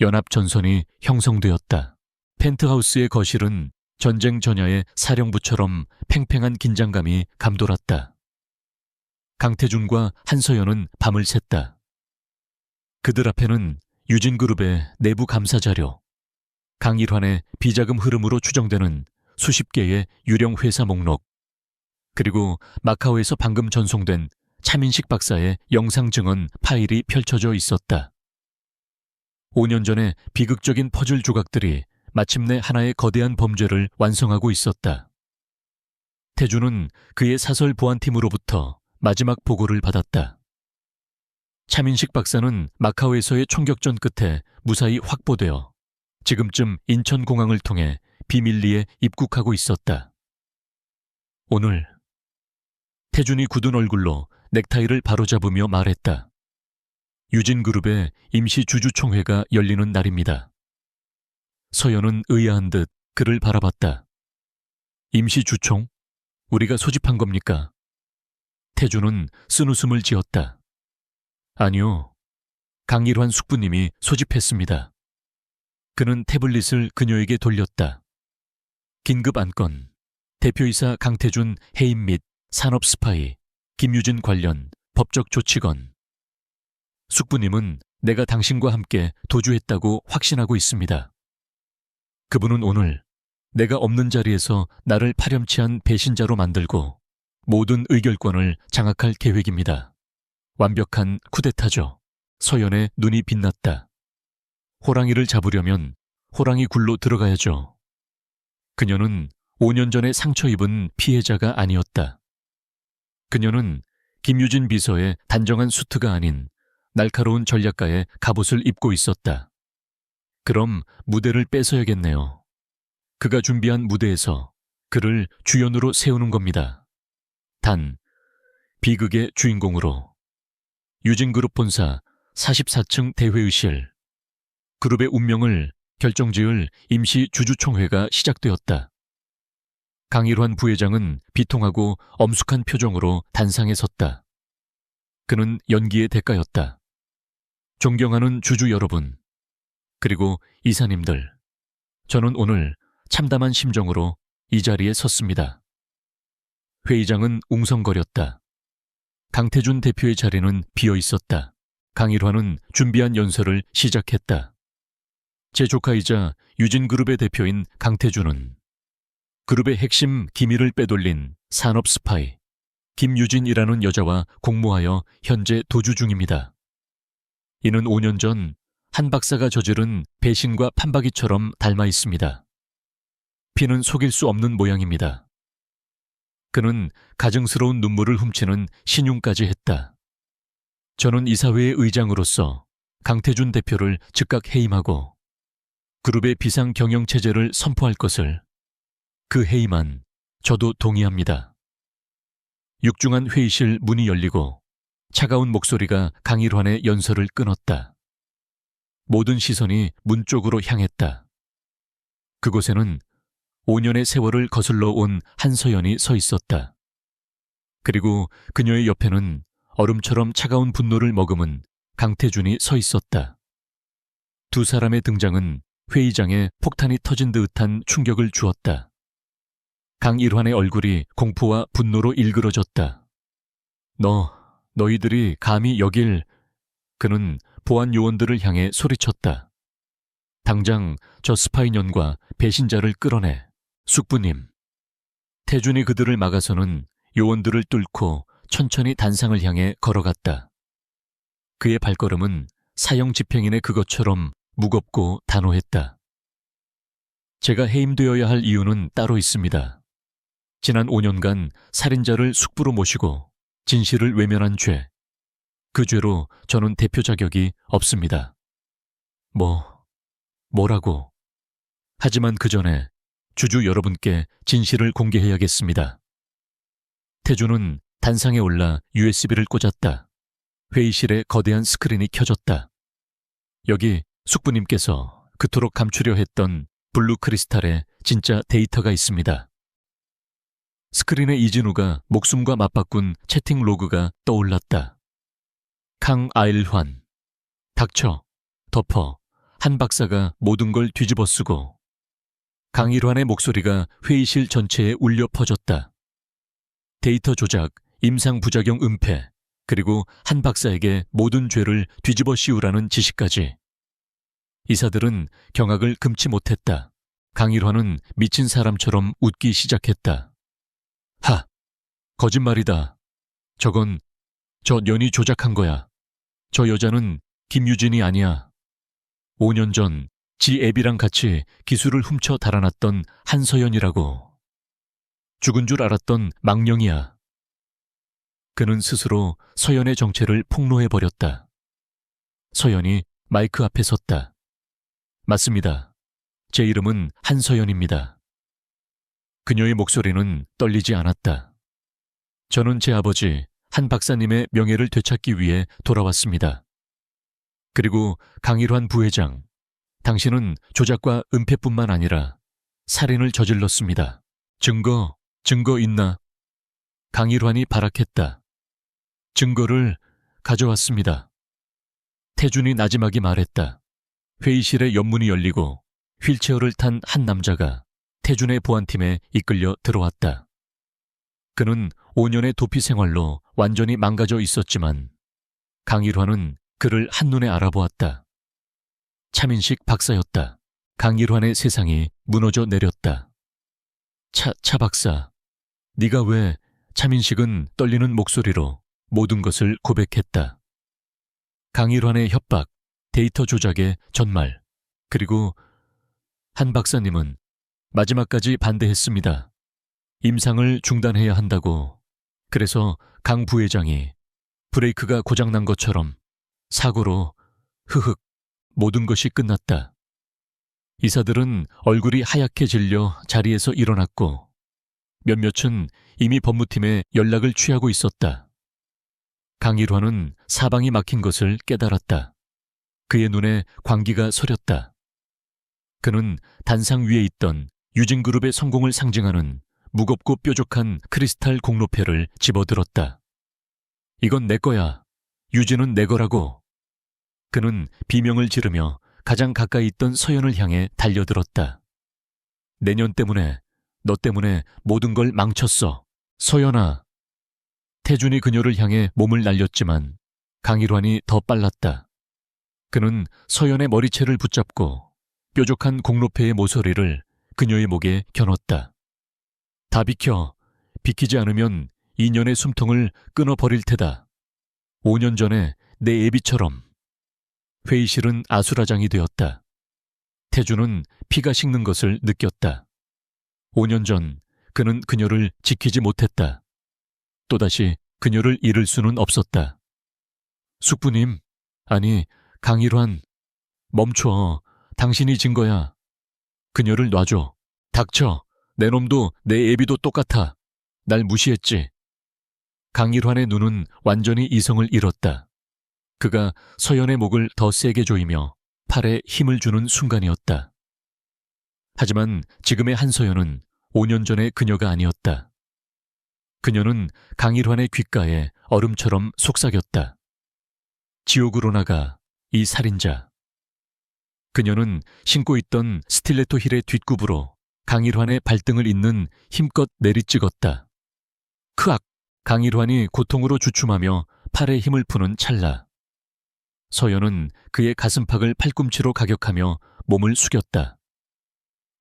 연합 전선이 형성되었다. 펜트하우스의 거실은 전쟁 전야의 사령부처럼 팽팽한 긴장감이 감돌았다. 강태준과 한서연은 밤을 샜다. 그들 앞에는 유진그룹의 내부 감사 자료, 강일환의 비자금 흐름으로 추정되는 수십 개의 유령 회사 목록, 그리고 마카오에서 방금 전송된 차민식 박사의 영상 증언 파일이 펼쳐져 있었다. 5년 전의 비극적인 퍼즐 조각들이 마침내 하나의 거대한 범죄를 완성하고 있었다. 태준은 그의 사설 보안팀으로부터 마지막 보고를 받았다. 차민식 박사는 마카오에서의 총격전 끝에 무사히 확보되어 지금쯤 인천공항을 통해 비밀리에 입국하고 있었다. 오늘 태준이 굳은 얼굴로 넥타이를 바로잡으며 말했다. 유진그룹의 임시 주주총회가 열리는 날입니다. 서연은 의아한 듯 그를 바라봤다. 임시 주총? 우리가 소집한 겁니까? 태준은 쓴웃음을 지었다. 아니요. 강일환 숙부님이 소집했습니다. 그는 태블릿을 그녀에게 돌렸다. 긴급 안건, 대표이사 강태준 해임 및 산업 스파이, 김유진 관련 법적 조치건. 숙부님은 내가 당신과 함께 도주했다고 확신하고 있습니다. 그분은 오늘 내가 없는 자리에서 나를 파렴치한 배신자로 만들고 모든 의결권을 장악할 계획입니다. 완벽한 쿠데타죠. 서연의 눈이 빛났다. 호랑이를 잡으려면 호랑이 굴로 들어가야죠. 그녀는 5년 전에 상처 입은 피해자가 아니었다. 그녀는 김유진 비서의 단정한 수트가 아닌 날카로운 전략가의 갑옷을 입고 있었다. 그럼 무대를 뺏어야겠네요. 그가 준비한 무대에서 그를 주연으로 세우는 겁니다. 단, 비극의 주인공으로. 유진그룹 본사 44층 대회의실. 그룹의 운명을 결정지을 임시 주주총회가 시작되었다. 강일환 부회장은 비통하고 엄숙한 표정으로 단상에 섰다. 그는 연기의 대가였다. 존경하는 주주 여러분, 그리고 이사님들, 저는 오늘 참담한 심정으로 이 자리에 섰습니다. 회의장은 웅성거렸다. 강태준 대표의 자리는 비어 있었다. 강일환은 준비한 연설을 시작했다. 제 조카이자 유진그룹의 대표인 강태준은 그룹의 핵심 기밀을 빼돌린 산업 스파이 김유진이라는 여자와 공모하여 현재 도주 중입니다. 이는 5년 전 한 박사가 저지른 배신과 판박이처럼 닮아 있습니다. 피는 속일 수 없는 모양입니다. 그는 가증스러운 눈물을 훔치는 신용까지 했다. 저는 이사회의 의장으로서 강태준 대표를 즉각 해임하고 그룹의 비상 경영 체제를 선포할 것을, 그 해임안 저도 동의합니다. 육중한 회의실 문이 열리고 차가운 목소리가 강일환의 연설을 끊었다. 모든 시선이 문 쪽으로 향했다. 그곳에는 5년의 세월을 거슬러 온 한서연이 서 있었다. 그리고 그녀의 옆에는 얼음처럼 차가운 분노를 머금은 강태준이 서 있었다. 두 사람의 등장은 회의장에 폭탄이 터진 듯한 충격을 주었다. 강일환의 얼굴이 공포와 분노로 일그러졌다. 너희들이 감히 여길... 그는 보안 요원들을 향해 소리쳤다. 당장 저 스파이년과 배신자를 끌어내. 숙부님. 태준이 그들을 막아서는 요원들을 뚫고 천천히 단상을 향해 걸어갔다. 그의 발걸음은 사형 집행인의 그것처럼 무겁고 단호했다. 제가 해임되어야 할 이유는 따로 있습니다. 지난 5년간 살인자를 숙부로 모시고 진실을 외면한 죄, 그 죄로 저는 대표 자격이 없습니다. 뭐라고? 하지만 그 전에 주주 여러분께 진실을 공개해야겠습니다. 태준은 단상에 올라 USB를 꽂았다. 회의실에 거대한 스크린이 켜졌다. 여기 숙부님께서 그토록 감추려 했던 블루 크리스탈의 진짜 데이터가 있습니다. 스크린에 이진우가 목숨과 맞바꾼 채팅 로그가 떠올랐다. 강아일환. 닥쳐. 덮어. 한 박사가 모든 걸 뒤집어 쓰고. 강일환의 목소리가 회의실 전체에 울려 퍼졌다. 데이터 조작, 임상부작용 은폐, 그리고 한 박사에게 모든 죄를 뒤집어 씌우라는 지시까지. 이사들은 경악을 금치 못했다. 강일환은 미친 사람처럼 웃기 시작했다. 거짓말이다. 저건 저 년이 조작한 거야. 저 여자는 김유진이 아니야. 5년 전 지 애비랑 같이 기술을 훔쳐 달아났던 한서연이라고. 죽은 줄 알았던 망령이야. 그는 스스로 서연의 정체를 폭로해버렸다. 서연이 마이크 앞에 섰다. 맞습니다. 제 이름은 한서연입니다. 그녀의 목소리는 떨리지 않았다. 저는 제 아버지 한 박사님의 명예를 되찾기 위해 돌아왔습니다. 그리고 강일환 부회장, 당신은 조작과 은폐뿐만 아니라 살인을 저질렀습니다. 증거 있나? 강일환이 발악했다. 증거를 가져왔습니다. 태준이 나지막이 말했다. 회의실의 옆문이 열리고 휠체어를 탄 한 남자가 태준의 보안팀에 이끌려 들어왔다. 그는 5년의 도피 생활로 완전히 망가져 있었지만 강일환은 그를 한눈에 알아보았다. 차민식 박사였다. 강일환의 세상이 무너져 내렸다. 차 박사, 네가 왜... 차민식은 떨리는 목소리로 모든 것을 고백했다. 강일환의 협박, 데이터 조작의 전말, 그리고 한 박사님은 마지막까지 반대했습니다. 임상을 중단해야 한다고. 그래서 강 부회장이 브레이크가 고장난 것처럼 사고로 모든 것이 끝났다. 이사들은 얼굴이 하얗게 질려 자리에서 일어났고 몇몇은 이미 법무팀에 연락을 취하고 있었다. 강일환은 사방이 막힌 것을 깨달았다. 그의 눈에 광기가 서렸다. 그는 단상 위에 있던 유진그룹의 성공을 상징하는 무겁고 뾰족한 크리스탈 공로패를 집어들었다. 이건 내 거야. 유진은 내 거라고. 그는 비명을 지르며 가장 가까이 있던 서연을 향해 달려들었다. 내년 때문에, 너 때문에 모든 걸 망쳤어. 서연아. 태준이 그녀를 향해 몸을 날렸지만 강일환이 더 빨랐다. 그는 서연의 머리채를 붙잡고 뾰족한 공로패의 모서리를 그녀의 목에 겨눴다. 다 비켜. 비키지 않으면 2년의 숨통을 끊어버릴 테다. 5년 전에 내 애비처럼. 회의실은 아수라장이 되었다. 태준은 피가 식는 것을 느꼈다. 5년 전 그는 그녀를 지키지 못했다. 또다시 그녀를 잃을 수는 없었다. 숙부님, 아니 강일환, 멈춰. 당신이 진 거야. 그녀를 놔줘. 닥쳐. 내 놈도 내 애비도 똑같아. 날 무시했지. 강일환의 눈은 완전히 이성을 잃었다. 그가 서연의 목을 더 세게 조이며 팔에 힘을 주는 순간이었다. 하지만 지금의 한서연은 5년 전의 그녀가 아니었다. 그녀는 강일환의 귓가에 얼음처럼 속삭였다. 지옥으로 나가, 이 살인자. 그녀는 신고 있던 스틸레토 힐의 뒷굽으로 강일환의 발등을 잇는 힘껏 내리찍었다. 크악! 강일환이 고통으로 주춤하며 팔에 힘을 푸는 찰나. 서연은 그의 가슴팍을 팔꿈치로 가격하며 몸을 숙였다.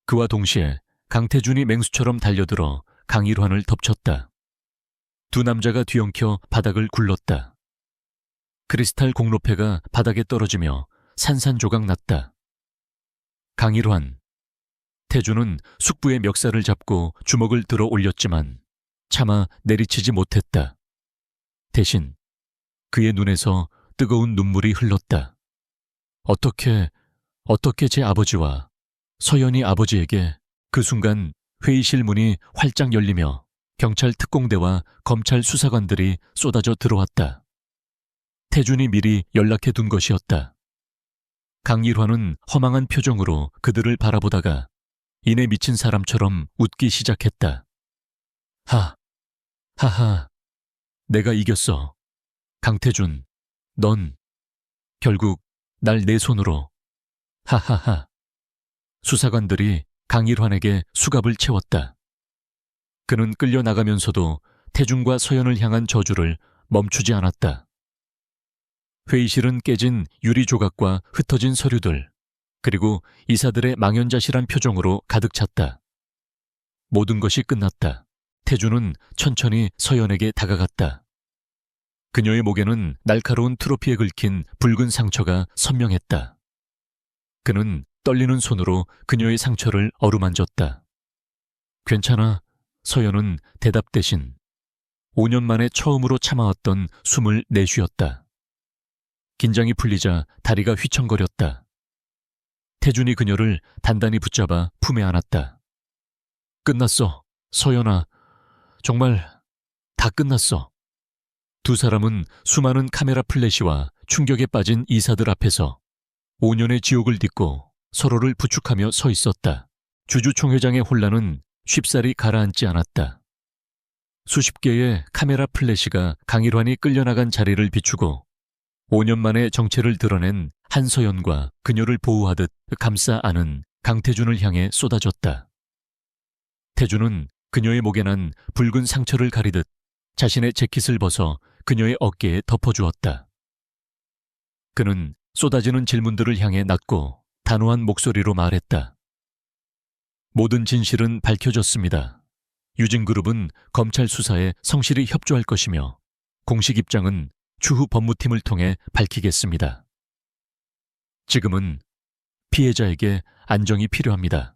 그와 동시에 강태준이 맹수처럼 달려들어 강일환을 덮쳤다. 두 남자가 뒤엉켜 바닥을 굴렀다. 크리스탈 공로패가 바닥에 떨어지며 산산조각 났다. 강일환. 태준은 숙부의 멱살을 잡고 주먹을 들어 올렸지만 차마 내리치지 못했다. 대신 그의 눈에서 뜨거운 눈물이 흘렀다. 어떻게 제 아버지와 서연이 아버지에게 그 순간 회의실 문이 활짝 열리며 경찰 특공대와 검찰 수사관들이 쏟아져 들어왔다. 태준이 미리 연락해 둔 것이었다. 강일환은 허망한 표정으로 그들을 바라보다가 이내 미친 사람처럼 웃기 시작했다. 하하, 내가 이겼어. 강태준, 넌 결국 날 내 손으로. 하하하. 수사관들이 강일환에게 수갑을 채웠다. 그는 끌려나가면서도 태준과 서연을 향한 저주를 멈추지 않았다. 회의실은 깨진 유리 조각과 흩어진 서류들, 그리고 이사들의 망연자실한 표정으로 가득 찼다. 모든 것이 끝났다. 태준은 천천히 서연에게 다가갔다. 그녀의 목에는 날카로운 트로피에 긁힌 붉은 상처가 선명했다. 그는 떨리는 손으로 그녀의 상처를 어루만졌다. 괜찮아. 서연은 대답 대신 5년 만에 처음으로 참아왔던 숨을 내쉬었다. 긴장이 풀리자 다리가 휘청거렸다. 태준이 그녀를 단단히 붙잡아 품에 안았다. 끝났어. 서연아. 정말 다 끝났어. 두 사람은 수많은 카메라 플래시와 충격에 빠진 이사들 앞에서 5년의 지옥을 딛고 서로를 부축하며 서 있었다. 주주총회장의 혼란은 쉽사리 가라앉지 않았다. 수십 개의 카메라 플래시가 강일환이 끌려나간 자리를 비추고 5년 만에 정체를 드러낸 한서연과 그녀를 보호하듯 감싸 안은 강태준을 향해 쏟아졌다. 태준은 그녀의 목에 난 붉은 상처를 가리듯 자신의 재킷을 벗어 그녀의 어깨에 덮어주었다. 그는 쏟아지는 질문들을 향해 낮고 단호한 목소리로 말했다. 모든 진실은 밝혀졌습니다. 유진그룹은 검찰 수사에 성실히 협조할 것이며 공식 입장은 추후 법무팀을 통해 밝히겠습니다. 지금은 피해자에게 안정이 필요합니다.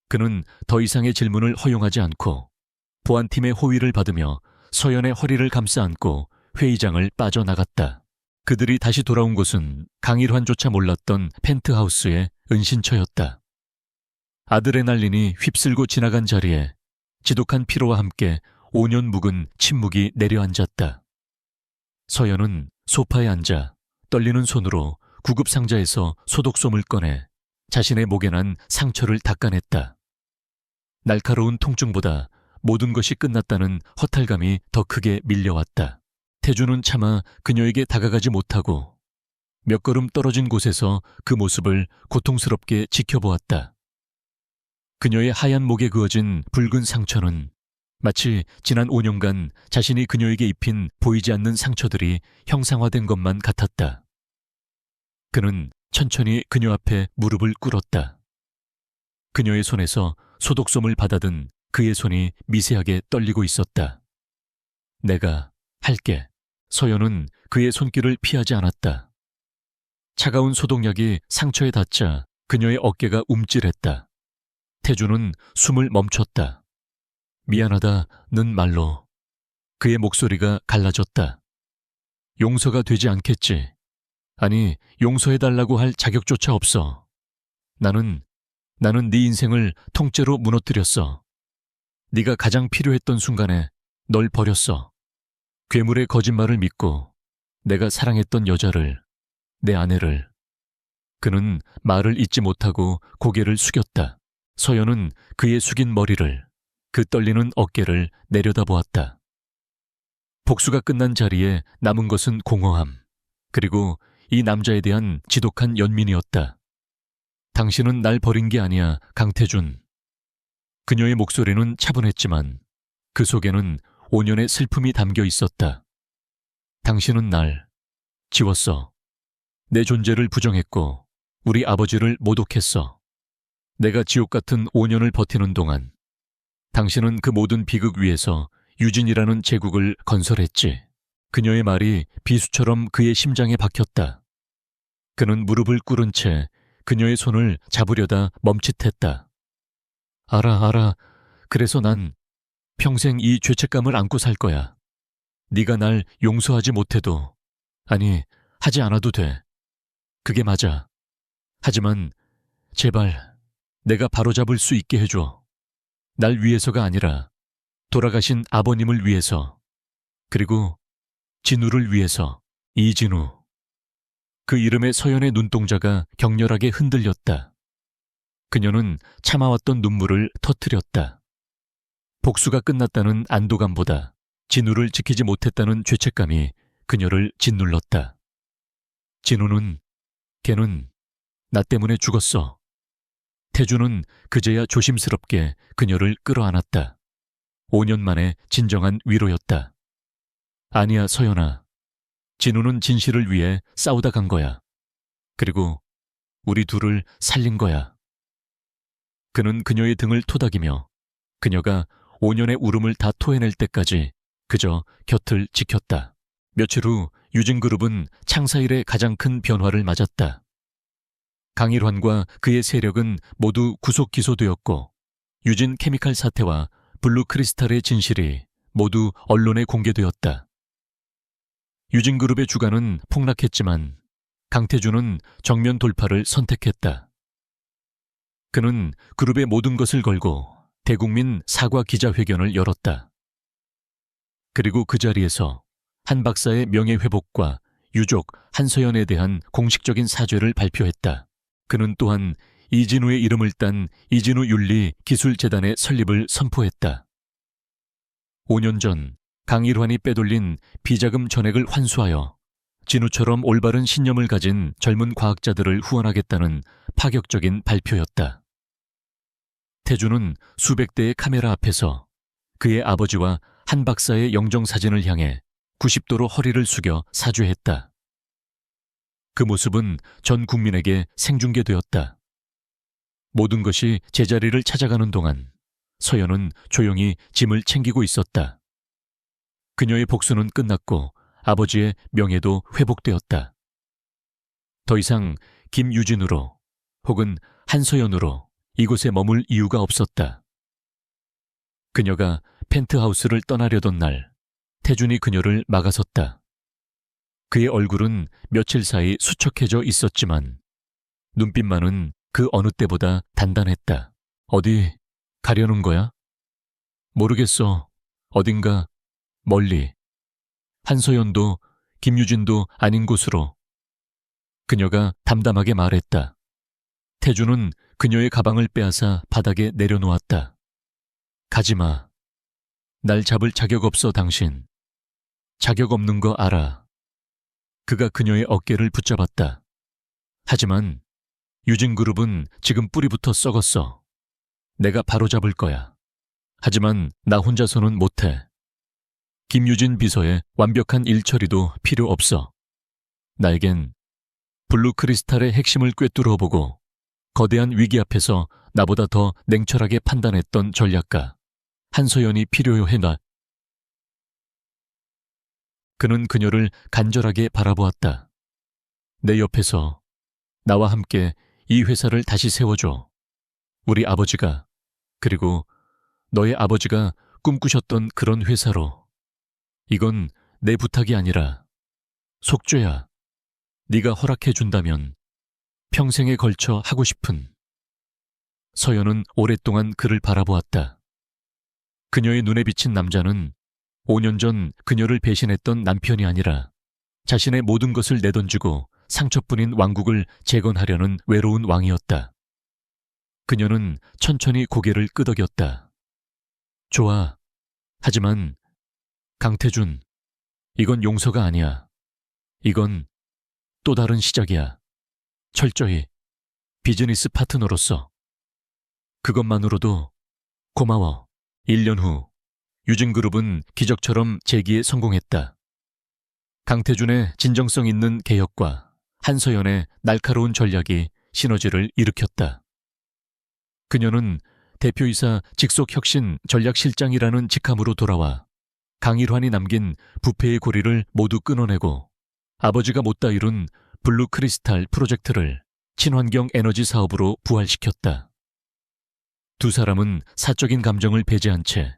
그는 더 이상의 질문을 허용하지 않고 보안팀의 호위를 받으며 서연의 허리를 감싸 안고 회의장을 빠져나갔다. 그들이 다시 돌아온 곳은 강일환조차 몰랐던 펜트하우스의 은신처였다. 아드레날린이 휩쓸고 지나간 자리에 지독한 피로와 함께 5년 묵은 침묵이 내려앉았다. 서연은 소파에 앉아 떨리는 손으로 구급상자에서 소독솜을 꺼내 자신의 목에 난 상처를 닦아냈다. 날카로운 통증보다 모든 것이 끝났다는 허탈감이 더 크게 밀려왔다. 태주는 차마 그녀에게 다가가지 못하고 몇 걸음 떨어진 곳에서 그 모습을 고통스럽게 지켜보았다. 그녀의 하얀 목에 그어진 붉은 상처는 마치 지난 5년간 자신이 그녀에게 입힌 보이지 않는 상처들이 형상화된 것만 같았다. 그는 천천히 그녀 앞에 무릎을 꿇었다. 그녀의 손에서 소독솜을 받아든 그의 손이 미세하게 떨리고 있었다. 내가 할게. 서연은 그의 손길을 피하지 않았다. 차가운 소독약이 상처에 닿자 그녀의 어깨가 움찔했다. 태주는 숨을 멈췄다. 미안하다는 말로 그의 목소리가 갈라졌다. 용서가 되지 않겠지. 아니, 용서해달라고 할 자격조차 없어. 나는 네 인생을 통째로 무너뜨렸어. 네가 가장 필요했던 순간에 널 버렸어. 괴물의 거짓말을 믿고 내가 사랑했던 여자를, 내 아내를. 그는 말을 잇지 못하고 고개를 숙였다. 서연은 그의 숙인 머리를, 그 떨리는 어깨를 내려다보았다. 복수가 끝난 자리에 남은 것은 공허함, 그리고 이 남자에 대한 지독한 연민이었다. 당신은 날 버린 게 아니야, 강태준. 그녀의 목소리는 차분했지만 그 속에는 5년의 슬픔이 담겨 있었다. 당신은 날 지웠어. 내 존재를 부정했고 우리 아버지를 모독했어. 내가 지옥 같은 5년을 버티는 동안 당신은 그 모든 비극 위에서 유진이라는 제국을 건설했지. 그녀의 말이 비수처럼 그의 심장에 박혔다. 그는 무릎을 꿇은 채 그녀의 손을 잡으려다 멈칫했다. 알아. 그래서 난 평생 이 죄책감을 안고 살 거야. 네가 날 용서하지 못해도, 아니, 하지 않아도 돼. 그게 맞아. 하지만 제발 내가 바로잡을 수 있게 해줘. 날 위해서가 아니라 돌아가신 아버님을 위해서, 그리고 진우를 위해서. 이진우. 그 이름에 서연의 눈동자가 격렬하게 흔들렸다. 그녀는 참아왔던 눈물을 터뜨렸다. 복수가 끝났다는 안도감보다 진우를 지키지 못했다는 죄책감이 그녀를 짓눌렀다. 진우는, 걔는 나 때문에 죽었어. 태주는 그제야 조심스럽게 그녀를 끌어안았다. 5년 만에 진정한 위로였다. 아니야, 서연아. 진우는 진실을 위해 싸우다 간 거야. 그리고 우리 둘을 살린 거야. 그는 그녀의 등을 토닥이며 그녀가 5년의 울음을 다 토해낼 때까지 그저 곁을 지켰다. 며칠 후 유진그룹은 창사 이래 가장 큰 변화를 맞았다. 강일환과 그의 세력은 모두 구속 기소되었고 유진 케미칼 사태와 블루크리스탈의 진실이 모두 언론에 공개되었다. 유진그룹의 주가는 폭락했지만 강태준은 정면 돌파를 선택했다. 그는 그룹의 모든 것을 걸고 대국민 사과 기자회견을 열었다. 그리고 그 자리에서 한 박사의 명예회복과 유족 한서연에 대한 공식적인 사죄를 발표했다. 그는 또한 이진우의 이름을 딴 이진우 윤리 기술재단의 설립을 선포했다. 5년 전 강일환이 빼돌린 비자금 전액을 환수하여 진우처럼 올바른 신념을 가진 젊은 과학자들을 후원하겠다는 파격적인 발표였다. 태주는 수백 대의 카메라 앞에서 그의 아버지와 한 박사의 영정사진을 향해 90도로 허리를 숙여 사죄했다. 그 모습은 전 국민에게 생중계되었다. 모든 것이 제자리를 찾아가는 동안 서연은 조용히 짐을 챙기고 있었다. 그녀의 복수는 끝났고 아버지의 명예도 회복되었다. 더 이상 김유진으로 혹은 한서연으로 이곳에 머물 이유가 없었다. 그녀가 펜트하우스를 떠나려던 날 태준이 그녀를 막아섰다. 그의 얼굴은 며칠 사이 수척해져 있었지만 눈빛만은 그 어느 때보다 단단했다. 어디 가려는 거야? 모르겠어. 어딘가 멀리. 한서연도 김유진도 아닌 곳으로. 그녀가 담담하게 말했다. 태주는 그녀의 가방을 빼앗아 바닥에 내려놓았다. 가지마. 날 잡을 자격 없어 당신. 자격 없는 거 알아. 그가 그녀의 어깨를 붙잡았다. 하지만 유진그룹은 지금 뿌리부터 썩었어. 내가 바로잡을 거야. 하지만 나 혼자서는 못해. 김유진 비서의 완벽한 일처리도 필요 없어. 나에겐 블루크리스탈의 핵심을 꿰뚫어보고 거대한 위기 앞에서 나보다 더 냉철하게 판단했던 전략가 한서연이 필요요 해놔. 그는 그녀를 간절하게 바라보았다. 내 옆에서 나와 함께 이 회사를 다시 세워줘. 우리 아버지가, 그리고 너의 아버지가 꿈꾸셨던 그런 회사로. 이건 내 부탁이 아니라 속죄야. 네가 허락해준다면 평생에 걸쳐 하고 싶은. 서연은 오랫동안 그를 바라보았다. 그녀의 눈에 비친 남자는 5년 전 그녀를 배신했던 남편이 아니라 자신의 모든 것을 내던지고 상처뿐인 왕국을 재건하려는 외로운 왕이었다. 그녀는 천천히 고개를 끄덕였다. 좋아. 하지만 강태준, 이건 용서가 아니야. 이건 또 다른 시작이야. 철저히 비즈니스 파트너로서. 그것만으로도 고마워. 1년 후 유진그룹은 기적처럼 재기에 성공했다. 강태준의 진정성 있는 개혁과 한서연의 날카로운 전략이 시너지를 일으켰다. 그녀는 대표이사 직속혁신 전략실장이라는 직함으로 돌아와 강일환이 남긴 부패의 고리를 모두 끊어내고 아버지가 못다 이룬 블루크리스탈 프로젝트를 친환경 에너지 사업으로 부활시켰다. 두 사람은 사적인 감정을 배제한 채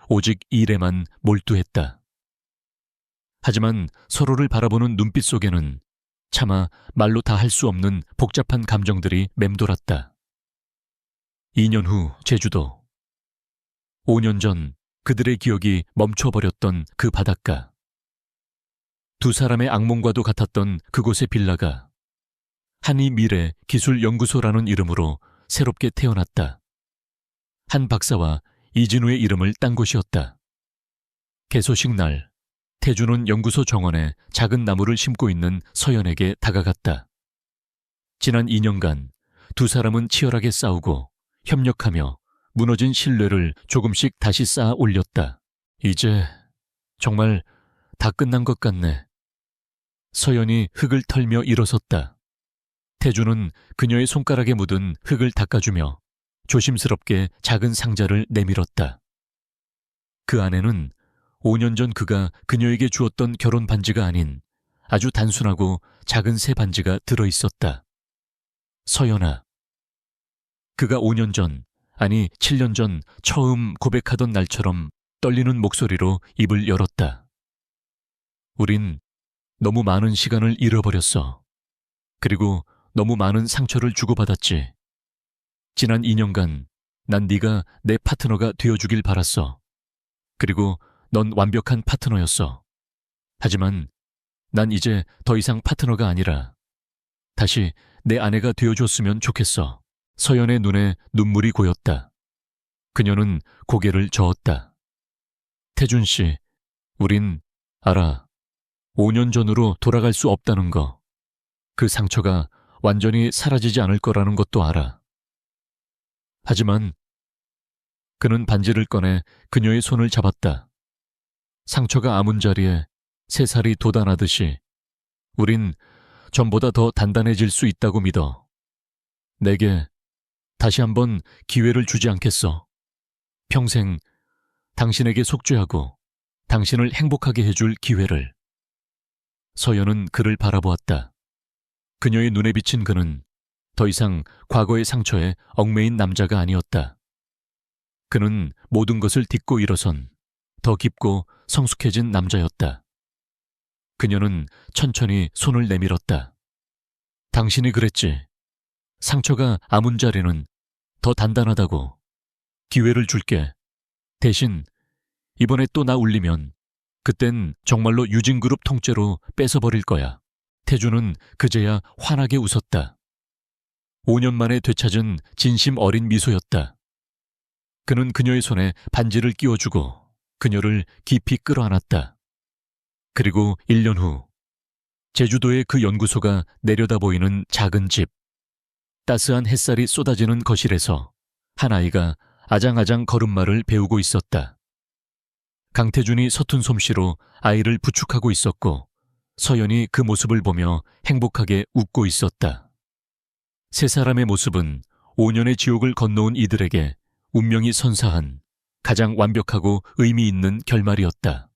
오직 일에만 몰두했다. 하지만 서로를 바라보는 눈빛 속에는 차마 말로 다 할 수 없는 복잡한 감정들이 맴돌았다. 2년 후 제주도. 5년 전 그들의 기억이 멈춰버렸던 그 바닷가. 두 사람의 악몽과도 같았던 그곳의 빌라가 한이미래 기술연구소라는 이름으로 새롭게 태어났다. 한 박사와 이진우의 이름을 딴 곳이었다. 개소식 날, 태주는 연구소 정원에 작은 나무를 심고 있는 서연에게 다가갔다. 지난 2년간 두 사람은 치열하게 싸우고 협력하며 무너진 신뢰를 조금씩 다시 쌓아 올렸다. 이제 정말 다 끝난 것 같네. 서연이 흙을 털며 일어섰다. 태주는 그녀의 손가락에 묻은 흙을 닦아주며 조심스럽게 작은 상자를 내밀었다. 그 안에는 5년 전 그가 그녀에게 주었던 결혼 반지가 아닌 아주 단순하고 작은 새 반지가 들어있었다. 서연아. 그가 5년 전, 아니 7년 전 처음 고백하던 날처럼 떨리는 목소리로 입을 열었다. 우린 너무 많은 시간을 잃어버렸어. 그리고 너무 많은 상처를 주고받았지. 지난 2년간 난 네가 내 파트너가 되어주길 바랐어. 그리고 넌 완벽한 파트너였어. 하지만 난 이제 더 이상 파트너가 아니라 다시 내 아내가 되어줬으면 좋겠어. 서연의 눈에 눈물이 고였다. 그녀는 고개를 저었다. 태준 씨, 우린 알아. 5년 전으로 돌아갈 수 없다는 거. 그 상처가 완전히 사라지지 않을 거라는 것도 알아. 하지만 그는 반지를 꺼내 그녀의 손을 잡았다. 상처가 아문 자리에 새살이 돋아나듯이 우린 전보다 더 단단해질 수 있다고 믿어. 내게 다시 한번 기회를 주지 않겠어. 평생 당신에게 속죄하고 당신을 행복하게 해줄 기회를. 서연은 그를 바라보았다. 그녀의 눈에 비친 그는 더 이상 과거의 상처에 얽매인 남자가 아니었다. 그는 모든 것을 딛고 일어선 더 깊고 성숙해진 남자였다. 그녀는 천천히 손을 내밀었다. 당신이 그랬지. 상처가 아문 자리는 더 단단하다고. 기회를 줄게. 대신 이번에 또 나 울리면 그땐 정말로 유진그룹 통째로 뺏어버릴 거야. 태주는 그제야 환하게 웃었다. 5년 만에 되찾은 진심 어린 미소였다. 그는 그녀의 손에 반지를 끼워주고 그녀를 깊이 끌어안았다. 그리고 1년 후 제주도의 그 연구소가 내려다 보이는 작은 집. 따스한 햇살이 쏟아지는 거실에서 한 아이가 아장아장 걸음마를 배우고 있었다. 강태준이 서툰 솜씨로 아이를 부축하고 있었고 서연이 그 모습을 보며 행복하게 웃고 있었다. 세 사람의 모습은 5년의 지옥을 건너온 이들에게 운명이 선사한 가장 완벽하고 의미 있는 결말이었다.